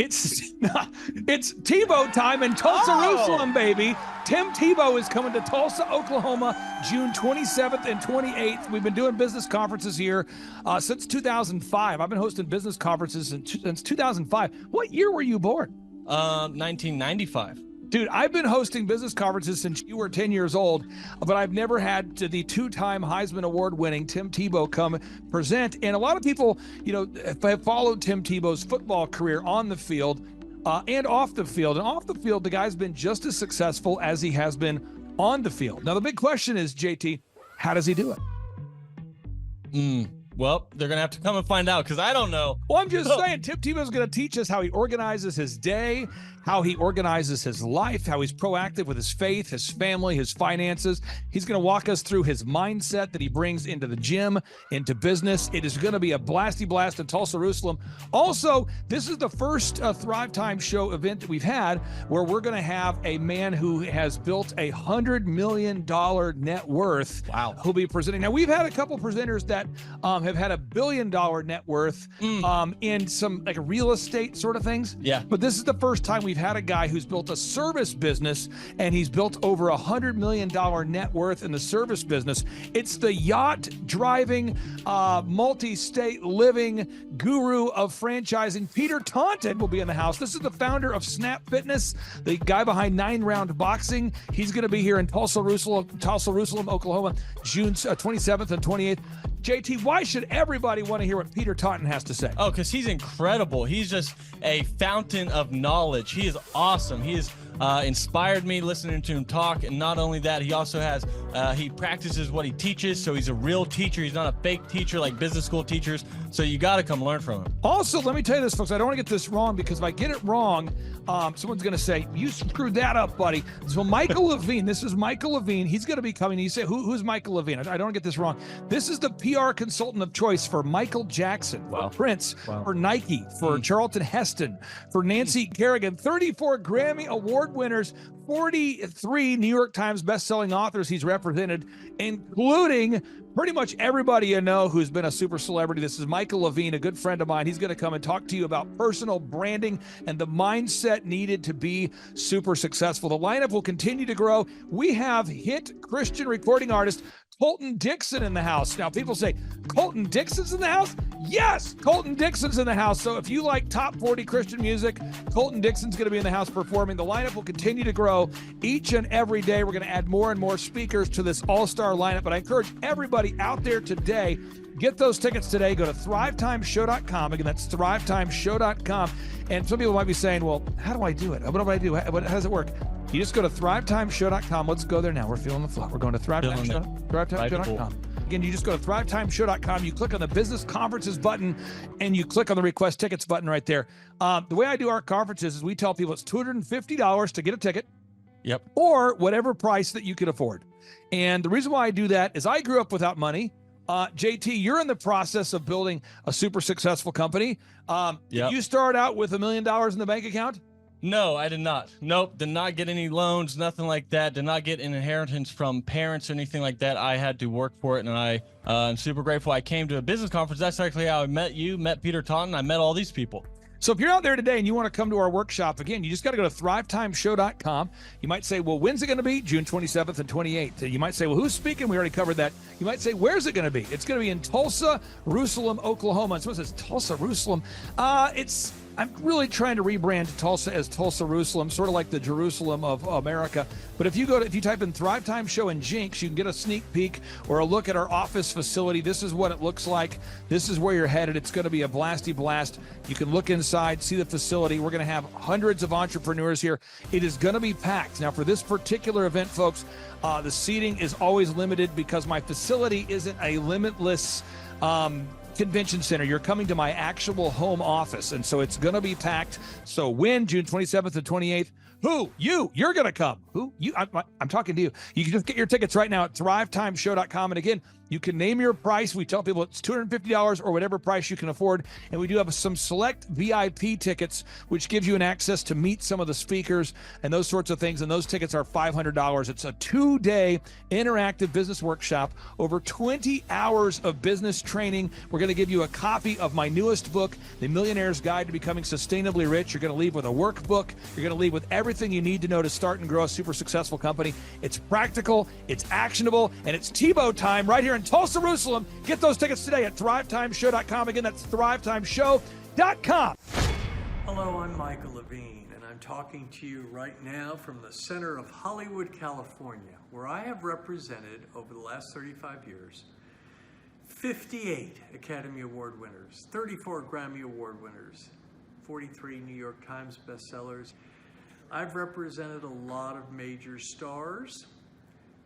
It's Tebow time in Tulsa, Jerusalem, baby. Tim Tebow is coming to Tulsa, Oklahoma, June 27th and 28th. We've been doing business conferences here since 2005. I've been hosting business conferences since 2005. What year were you born? 1995. Dude, I've been hosting business conferences since you were 10 years old, but I've never had the 2-time Heisman Award winning Tim Tebow come present. And a lot of people, have followed Tim Tebow's football career on the field and off the field. And off the field, the guy's been just as successful as he has been on the field. Now, the big question is, JT, how does he do it? Well, they're going to have to come and find out because I don't know. Well, I'm just saying, Tip Tebow's going to teach us how he organizes his day, how he organizes his life, how he's proactive with his faith, his family, his finances. He's going to walk us through his mindset that he brings into the gym, into business. It is going to be a blasty blast in Tulsa, Jerusalem. Also, this is the first Thrive Time Show event that we've had where we're going to have a man who has built $100 million net worth. Wow. Who'll be presenting. Now, we've had a couple presenters that have had $1 billion net worth in some like real estate sort of things. Yeah. But this is the first time we've had a guy who's built a service business, and he's built over $100 million net worth in the service business. It's the yacht driving, multi-state living guru of franchising. Peter Taunton will be in the house. This is the founder of Snap Fitness, the guy behind 9 Round Boxing. He's going to be here in Tulsa, Jerusalem, Oklahoma, June 27th and 28th. JT, why should everybody want to hear what Peter Taunton has to say? Oh, because he's incredible. He's just a fountain of knowledge. He is awesome. He has inspired me listening to him talk. And not only that, he also has, he practices what he teaches. So he's a real teacher. He's not a fake teacher like business school teachers. So you got to come learn from him. Also, let me tell you this, folks. I don't want to get this wrong because if I get it wrong, someone's going to say, you screwed that up, buddy. So Michael Levine, this is Michael Levine. He's going to be coming. You say, who's Michael Levine? I don't want to get this wrong. This is the PR consultant of choice for Michael Jackson, for Prince, for Nike, for Charlton Heston, for Nancy Kerrigan, 34 Grammy Award winners, 43 New York Times best-selling authors he's represented, including pretty much everybody you know who's been a super celebrity. This is Michael Levine, a good friend of mine. He's going to come and talk to you about personal branding and the mindset needed to be super successful. The lineup will continue to grow. We have hit Christian recording artist Colton Dixon in the house. Now, people say, Colton Dixon's in the house? Yes, Colton Dixon's in the house. So if you like top 40 Christian music, Colton Dixon's going to be in the house performing. The lineup will continue to grow each and every day. We're going to add more and more speakers to this all-star lineup. But I encourage everybody out there today, get those tickets today. Go to thrivetimeshow.com. Again, that's thrivetimeshow.com. And some people might be saying, well, how do I do it? What do I do? How does it work? You just go to thrivetimeshow.com. Let's go there now. We're feeling the flow. We're going to thrivetimeshow.com. Again, you just go to thrivetimeshow.com. You click on the business conferences button, and you click on the request tickets button right there. The way I do our conferences is we tell people it's $250 to get a ticket. Yep. Or whatever price that you can afford. And the reason why I do that is I grew up without money. JT, you're in the process of building a super successful company. Did you start out with $1 million in the bank account? No, I did not. Nope, did not get any loans, nothing like that. Did not get an inheritance from parents or anything like that. I had to work for it, and I'm super grateful. I came to a business conference. That's actually how I met you, met Peter Taunton. I met all these people. So if you're out there today and you want to come to our workshop, again, you just got to go to thrivetimeshow.com. You might say, well, when's it going to be? June 27th and 28th. You might say, well, who's speaking? We already covered that. You might say, where's it going to be? It's going to be in Tulsa, Jerusalem, Oklahoma. And someone says, Tulsa, Jerusalem. I'm really trying to rebrand Tulsa as Tulsa, Jerusalem, sort of like the Jerusalem of America. But if you type in Thrive Time Show and Jinx, you can get a sneak peek or a look at our office facility. This is what it looks like. This is where you're headed. It's going to be a blasty blast. You can look inside, see the facility. We're going to have hundreds of entrepreneurs here. It is going to be packed. Now, for this particular event, folks, the seating is always limited because my facility isn't a limitless convention center. You're coming to my actual home office, and so it's going to be packed. So when? June 27th and 28th. Who? You're going to come. Who? You? I'm talking to you. You can just get your tickets right now at thrivetimeshow.com. And again, you can name your price. We tell people it's $250 or whatever price you can afford. And we do have some select VIP tickets, which gives you an access to meet some of the speakers and those sorts of things. And those tickets are $500. It's a 2-day interactive business workshop, over 20 hours of business training. We're going to give you a copy of my newest book, The Millionaire's Guide to Becoming Sustainably Rich. You're going to leave with a workbook. You're going to leave with everything you need to know to start and grow a super successful company. It's practical, it's actionable, and it's Tebow time right here in Tulsa, Jerusalem. Get those tickets today at thrivetimeshow.com. Again, that's thrivetimeshow.com. Hello, I'm Michael Levine, and I'm talking to you right now from the center of Hollywood, California, where I have represented over the last 35 years 58 Academy Award winners, 34 Grammy Award winners, 43 New York Times bestsellers. I've represented a lot of major stars,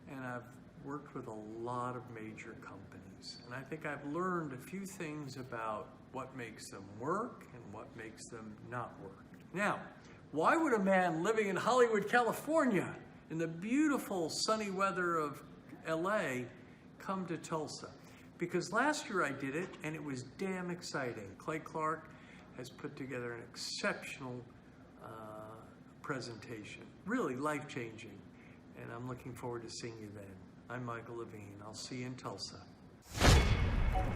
and I've worked with a lot of major companies, and I think I've learned a few things about what makes them work and what makes them not work. Now, why would a man living in Hollywood, California, in the beautiful sunny weather of LA, come to Tulsa? Because last year I did it, and it was damn exciting. Clay Clark has put together an exceptional presentation, really life-changing, and I'm looking forward to seeing you then. I'm Michael Levine. I'll see you in Tulsa.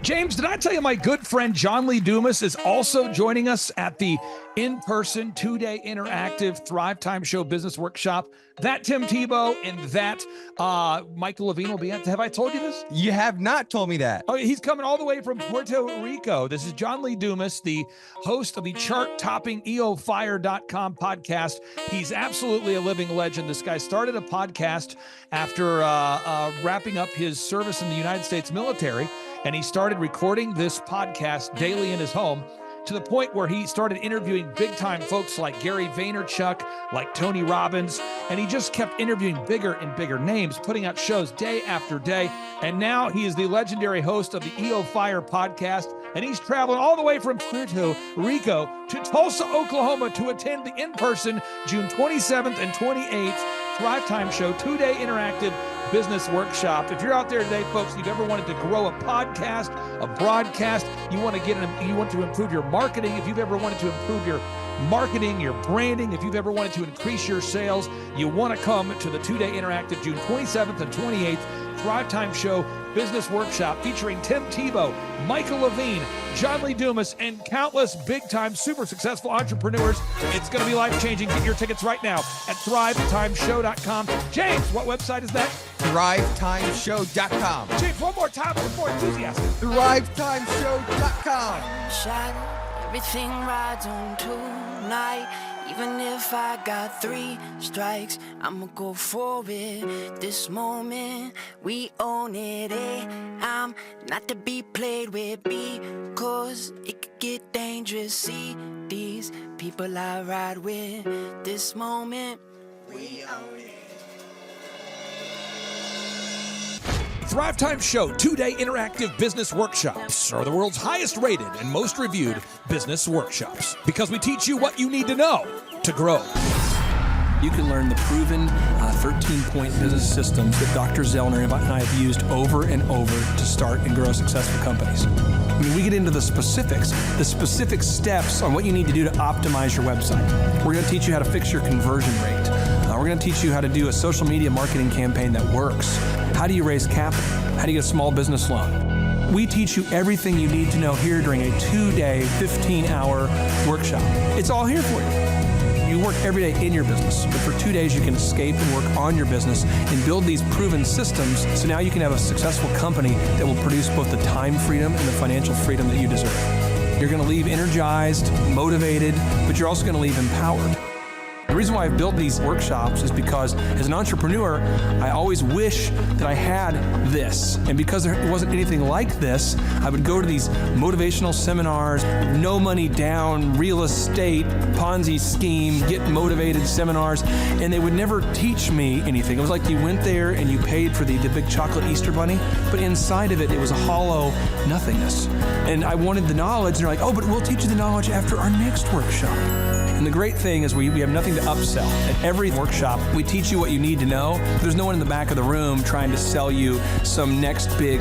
James, did I tell you my good friend John Lee Dumas is also joining us at the in-person 2-day interactive Thrive Time Show Business Workshop? That Tim Tebow and that Michael Levine will be at. Have I told you this? You have not told me that. Oh, he's coming all the way from Puerto Rico. This is John Lee Dumas, the host of the chart-topping EOFire.com podcast. He's absolutely a living legend. This guy started a podcast after wrapping up his service in the United States military, and he started recording this podcast daily in his home, to the point where he started interviewing big-time folks like Gary Vaynerchuk, like Tony Robbins, and he just kept interviewing bigger and bigger names, putting out shows day after day. And now he is the legendary host of the EO Fire podcast, and he's traveling all the way from Puerto Rico to Tulsa, Oklahoma to attend the in-person June 27th and 28th Thrive Time Show 2-day interactive business workshop. If you're out there today, folks, you've ever wanted to grow a podcast, a broadcast, you want to improve your marketing, if you've ever wanted to improve your marketing, your branding, if you've ever wanted to increase your sales, you want to come to the 2-day interactive June 27th and 28th Thrive Time Show Business Workshop featuring Tim Tebow, Michael Levine, John Lee Dumas, and countless big-time, super successful entrepreneurs. It's going to be life-changing. Get your tickets right now at thrivetimeshow.com. James, what website is that? ThriveTimeshow.com. James, one more time, one more enthusiasm. ThriveTimeshow.com. Everything rides on tonight. Even if I got 3 strikes, I'ma go for it. This moment, we own it. I'm not to be played with because it could get dangerous. See these people I ride with. This moment, we own it. Thrive Time Show 2-day interactive business workshops are the world's highest rated and most reviewed business workshops because we teach you what you need to know to grow. You can learn the proven 13-point business systems that Dr. Zellner and I have used over and over to start and grow successful companies. I mean, we get into the specific steps on what you need to do to optimize your website. We're going to teach you how to fix your conversion rate. We're going to teach you how to do a social media marketing campaign that works. How do you raise capital? How do you get a small business loan? We teach you everything you need to know here during a 2-day, 15-hour workshop. It's all here for you. You work every day in your business, but for 2 days you can escape and work on your business and build these proven systems so now you can have a successful company that will produce both the time freedom and the financial freedom that you deserve. You're going to leave energized, motivated, but you're also going to leave empowered. The reason why I've built these workshops is because as an entrepreneur, I always wish that I had this. And because there wasn't anything like this, I would go to these motivational seminars, no money down, real estate, Ponzi scheme, get motivated seminars, and they would never teach me anything. It was like you went there and you paid for the big chocolate Easter bunny, but inside of it, it was a hollow nothingness. And I wanted the knowledge, and they're like, oh, but we'll teach you the knowledge after our next workshop. And the great thing is we have nothing to upsell. At every workshop, we teach you what you need to know. There's no one in the back of the room trying to sell you some next big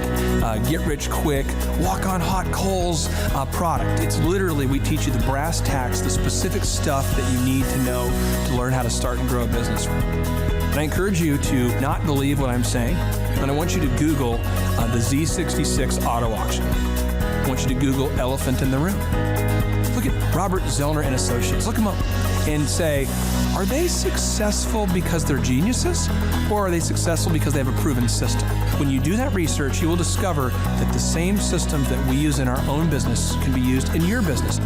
get-rich-quick, walk-on-hot coals product. It's literally, we teach you the brass tacks, the specific stuff that you need to know to learn how to start and grow a business. And I encourage you to not believe what I'm saying, and I want you to Google the Z66 auto auction. I want you to Google elephant in the room. Look at Robert Zellner and Associates. Look them up and say, are they successful because they're geniuses, or are they successful because they have a proven system? When you do that research, you will discover that the same systems that we use in our own business can be used in your business.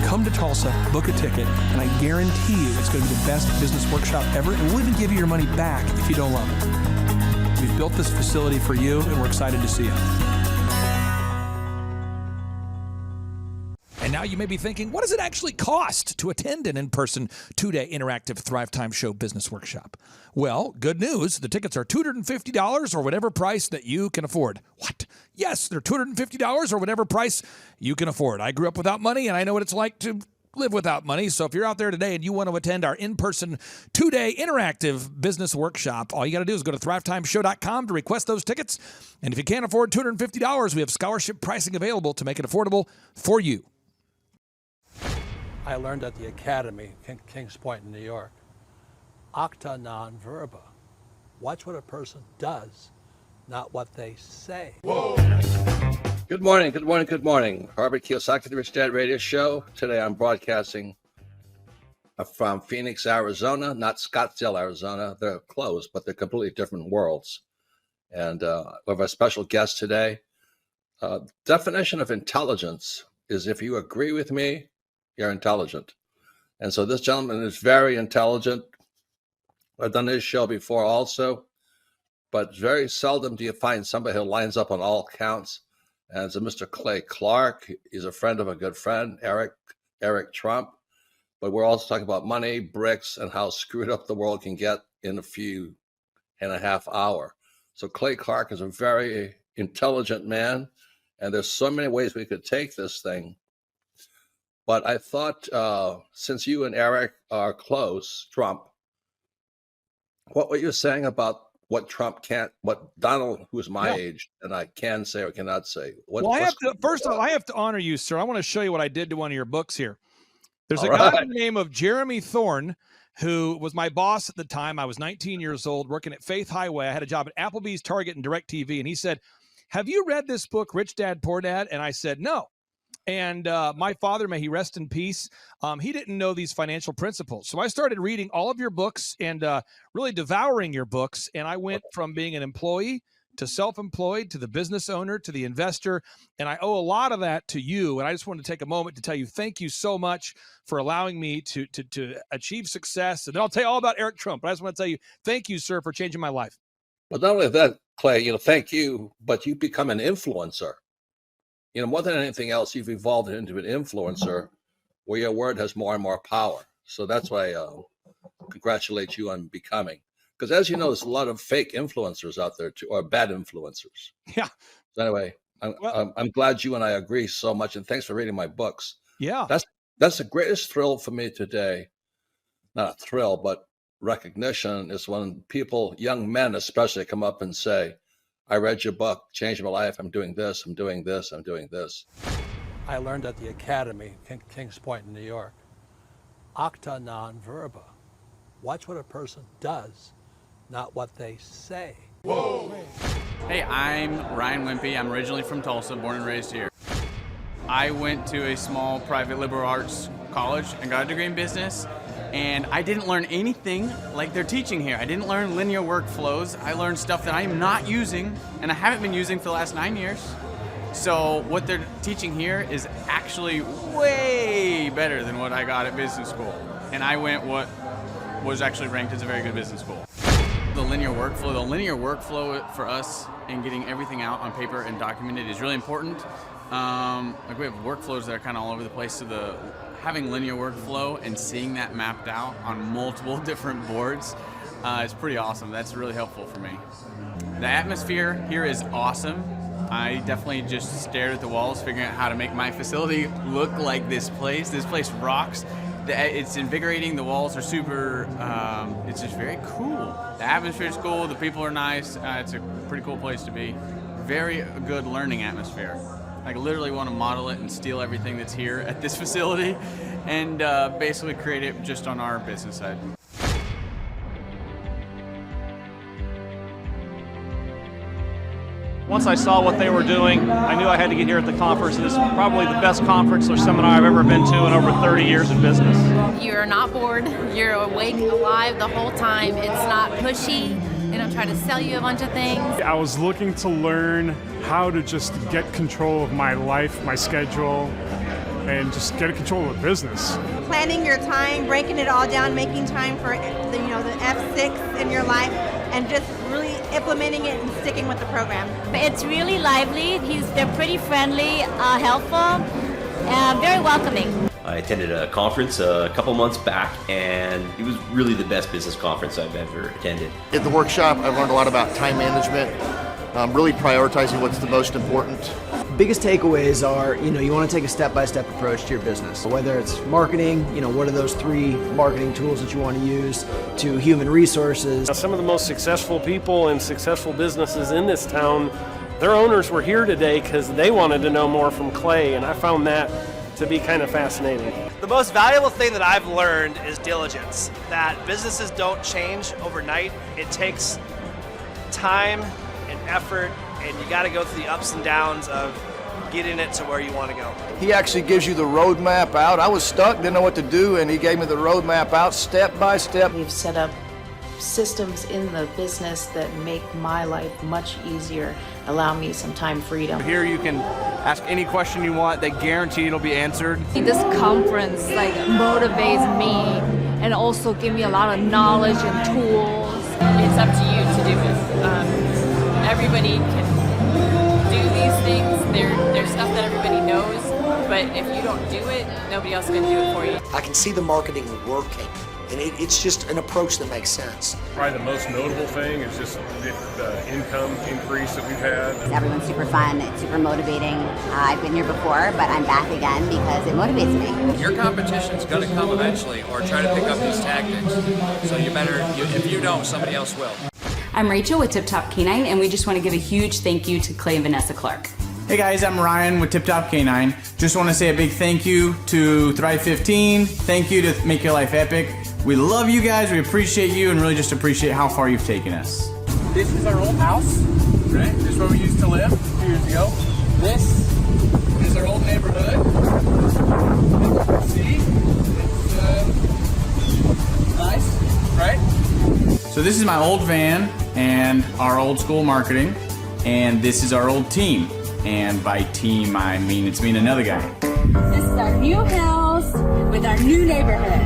Come to Tulsa, book a ticket, and I guarantee you it's going to be the best business workshop ever, and we'll even give you your money back if you don't love it. We've built this facility for you, and we're excited to see you. And now Now you may be thinking, what does it actually cost to attend an in-person 2-day interactive Thrive Time Show business workshop? Well, good news. The tickets are $250 or whatever price that you can afford. What? Yes, they're $250 or whatever price you can afford. I grew up without money, and I know what it's like to live without money. So if you're out there today and you want to attend our in-person 2-day interactive business workshop, all you got to do is go to thrivetimeshow.com to request those tickets. And if you can't afford $250, we have scholarship pricing available to make it affordable for you. I learned at the Academy, Kings Point in New York, acta non verba. Watch what a person does, not what they say. Whoa. Good morning, good morning, good morning. Robert Kiyosaki, the Rich Dad Radio Show. Today I'm broadcasting from Phoenix, Arizona, not Scottsdale, Arizona. They're close, but they're completely different worlds. And we have a special guest today. Definition of intelligence is if you agree with me, you're intelligent. And so this gentleman is very intelligent. I've done this show before also, but very seldom do you find somebody who lines up on all counts. And it's a Mr. Clay Clark. He's a friend of a good friend, Eric Trump. But we're also talking about money, bricks, and how screwed up the world can get in a few and a half hours. So Clay Clark is a very intelligent man, and there's so many ways we could take this thing. But I thought, since you and Eric are close, Trump, what were you saying about what Trump can't, what Donald, who's my age, and I can say or cannot say? First of all, I have to honor you, sir. I want to show you what I did to one of your books here. There's a guy by the name of Jeremy Thorne, who was my boss at the time. I was 19 years old, working at Faith Highway. I had a job at Applebee's, Target, and DirecTV. And he said, "Have you read this book, Rich Dad, Poor Dad?" And I said, "No." And my father, may he rest in peace, he didn't know these financial principles. So I started reading all of your books and really devouring your books. And I went from being an employee to self-employed to the business owner to the investor. And I owe a lot of that to you. And I just wanted to take a moment to tell you thank you so much for allowing me to achieve success. And then I'll tell you all about Eric Trump. But I just want to tell you thank you, sir, for changing my life. But not only that, Clay, thank you, but you become an influencer. More than anything else, you've evolved into an influencer where your word has more and more power. So that's why I congratulate you on becoming. Because as you know, there's a lot of fake influencers out there too, or bad influencers. Yeah. So anyway, I'm glad you and I agree so much, and thanks for reading my books. Yeah. That's the greatest thrill for me today. Not a thrill, but recognition is when people, young men especially, come up and say, "I read your book, changed my life. I'm doing this, I'm doing this, I'm doing this." I learned at the Academy, Kings Point in New York, acta non verba. Watch what a person does, not what they say. Whoa. Hey, I'm Ryan Wimpy. I'm originally from Tulsa, born and raised here. I went to a small private liberal arts college and got a degree in business. And I didn't learn anything like they're teaching here. I didn't learn linear workflows. I learned stuff that I am not using, and I haven't been using for the last 9 years. So what they're teaching here is actually way better than what I got at business school. And I went what was actually ranked as a very good business school. The linear workflow for us in getting everything out on paper and documented is really important. Like we have workflows that are kind of all over the place, so having linear workflow and seeing that mapped out on multiple different boards is pretty awesome. That's really helpful for me. The atmosphere here is awesome. I definitely just stared at the walls, figuring out how to make my facility look like this place. This place rocks. It's invigorating. The walls are super, it's just very cool. The atmosphere is cool. The people are nice. It's a pretty cool place to be. Very good learning atmosphere. I literally want to model it and steal everything that's here at this facility and basically create it just on our business side. Once I saw what they were doing, I knew I had to get here at the conference. This is probably the best conference or seminar I've ever been to in over 30 years in business. You're not bored. You're awake, alive the whole time. It's not pushy. They don't try to sell you a bunch of things. I was looking to learn how to just get control of my life, my schedule, and just get control of the business. Planning your time, breaking it all down, making time for the F6 in your life, and just really implementing it and sticking with the program. It's really lively. They're pretty friendly, helpful. very welcoming. I attended a conference a couple months back, and it was really the best business conference I've ever attended. At the workshop, I learned a lot about time management, really prioritizing what's the most important. Biggest takeaways are, you want to take a step-by-step approach to your business. Whether it's marketing, what are those 3 marketing tools that you want to use, to human resources. Some of the most successful people and successful businesses in this town, their owners were here today because they wanted to know more from Clay, and I found that to be kind of fascinating. The most valuable thing that I've learned is diligence. That businesses don't change overnight. It takes time and effort, and you got to go through the ups and downs of getting it to where you want to go. He actually gives you the roadmap out. I was stuck, didn't know what to do, and he gave me the roadmap out step by step. We've set up systems in the business that make my life much easier, allow me some time freedom. Here you can ask any question you want, they guarantee it'll be answered. This conference motivates me and also give me a lot of knowledge and tools. It's up to you to do it. Everybody can do these things. There's stuff that everybody knows, but if you don't do it, nobody else can do it for you. I can see the marketing working, and it's just an approach that makes sense. Probably the most notable thing is just the income increase that we've had. Everyone's super fun, it's super motivating. I've been here before, but I'm back again because it motivates me. Your competition's going to come eventually, or try to pick up these tactics. So you better, if you don't, somebody else will. I'm Rachel with Tip Top Canine, and we just want to give a huge thank you to Clay and Vanessa Clark. Hey guys, I'm Ryan with Tip Top Canine. Just want to say a big thank you to Thrive 15. Thank you to Make Your Life Epic. We love you guys, we appreciate you, and really just appreciate how far you've taken us. This is our old house, right? This is where we used to live 2 years ago. This is our old neighborhood. See? It's nice, right? So this is my old van and our old school marketing, and this is our old team. And by team, I mean it's me and another guy. This is our new house with our new neighborhood.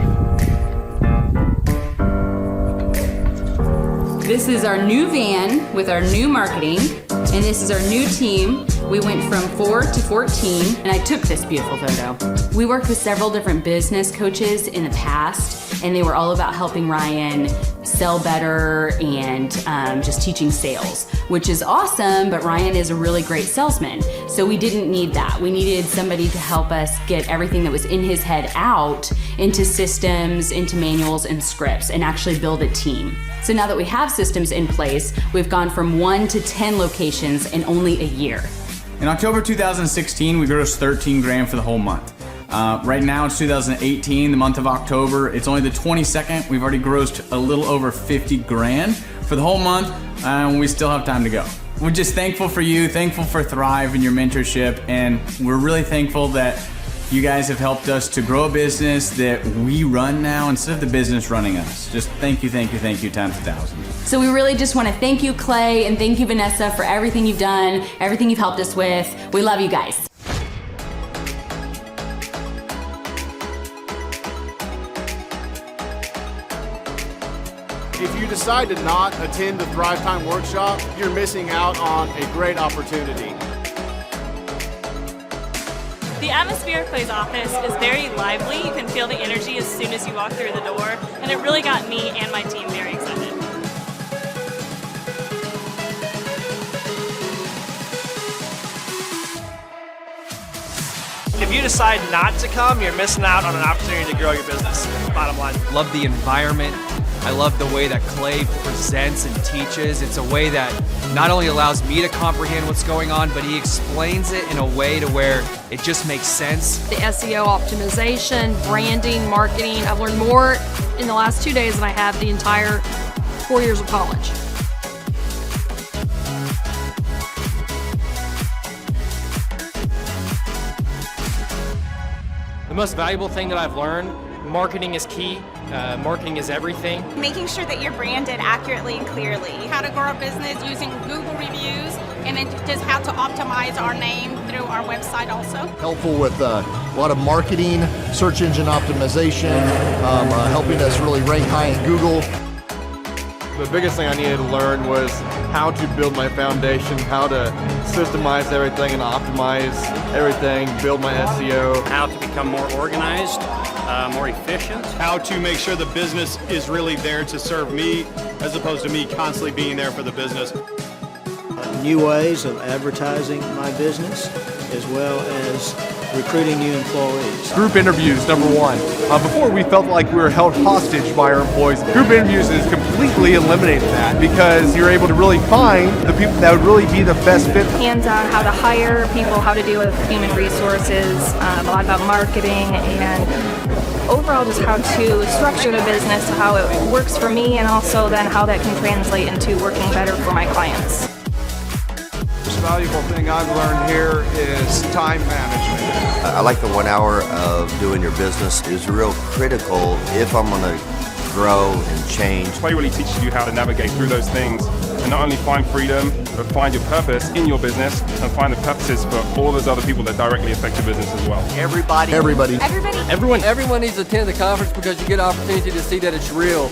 This is our new van with our new marketing, and this is our new team. We went from 4 to 14, and I took this beautiful photo. We worked with several different business coaches in the past, and they were all about helping Ryan sell better and just teaching sales, which is awesome, but Ryan is a really great salesman. So we didn't need that. We needed somebody to help us get everything that was in his head out into systems, into manuals and scripts, and actually build a team. So now that we have systems in place, we've gone from 1 to 10 locations in only a year. In October 2016, we grossed 13 grand for the whole month. Right now it's 2018, the month of October. It's only the 22nd. We've already grossed a little over 50 grand for the whole month, and we still have time to go. We're just thankful for you, thankful for Thrive and your mentorship, and we're really thankful that you guys have helped us to grow a business that we run now instead of the business running us. Just thank you times 1,000. So we really just want to thank you, Clay, and thank you, Vanessa, for everything you've done, everything you've helped us with. We love you guys. If you decide to not attend the Thrive Time workshop, you're missing out on a great opportunity. The atmosphere of Clay's office is very lively. You can feel the energy as soon as you walk through the door, and it really got me and my team very excited. If you decide not to come, you're missing out on an opportunity to grow your business. Bottom line. Love the environment. I love the way that Clay presents and teaches. It's a way that not only allows me to comprehend what's going on, but he explains it in a way to where it just makes sense. The SEO optimization, branding, marketing. I've learned more in the last 2 days than I have the entire 4 years of college. The most valuable thing that I've learned, marketing is key. Marketing is everything. Making sure that you're branded accurately and clearly. How to grow a business using Google reviews, and then just how to optimize our name through our website also. Helpful with a lot of marketing, search engine optimization, helping us really rank high in Google. The biggest thing I needed to learn was how to build my foundation, how to systemize everything and optimize everything, build my SEO. How to become more organized, more efficient. How to make sure the business is really there to serve me as opposed to me constantly being there for the business. New ways of advertising my business, as well as recruiting new employees. Group interviews, number one. Before we felt like we were held hostage by our employees. Group interviews has completely eliminated that because you're able to really find the people that would really be the best fit. Hands-on how to hire people, how to deal with human resources, a lot about marketing, and overall just how to structure the business, how it works for me, and also then how that can translate into working better for my clients. The most valuable thing I've learned here is time management. I like the 1 hour of doing your business is real critical if I'm going to grow and change. Play really teaches you how to navigate through those things and not only find freedom, but find your purpose in your business and find the purposes for all those other people that directly affect your business as well. Everybody. Everybody. Everybody. Everyone needs to attend the conference because you get an opportunity to see that it's real.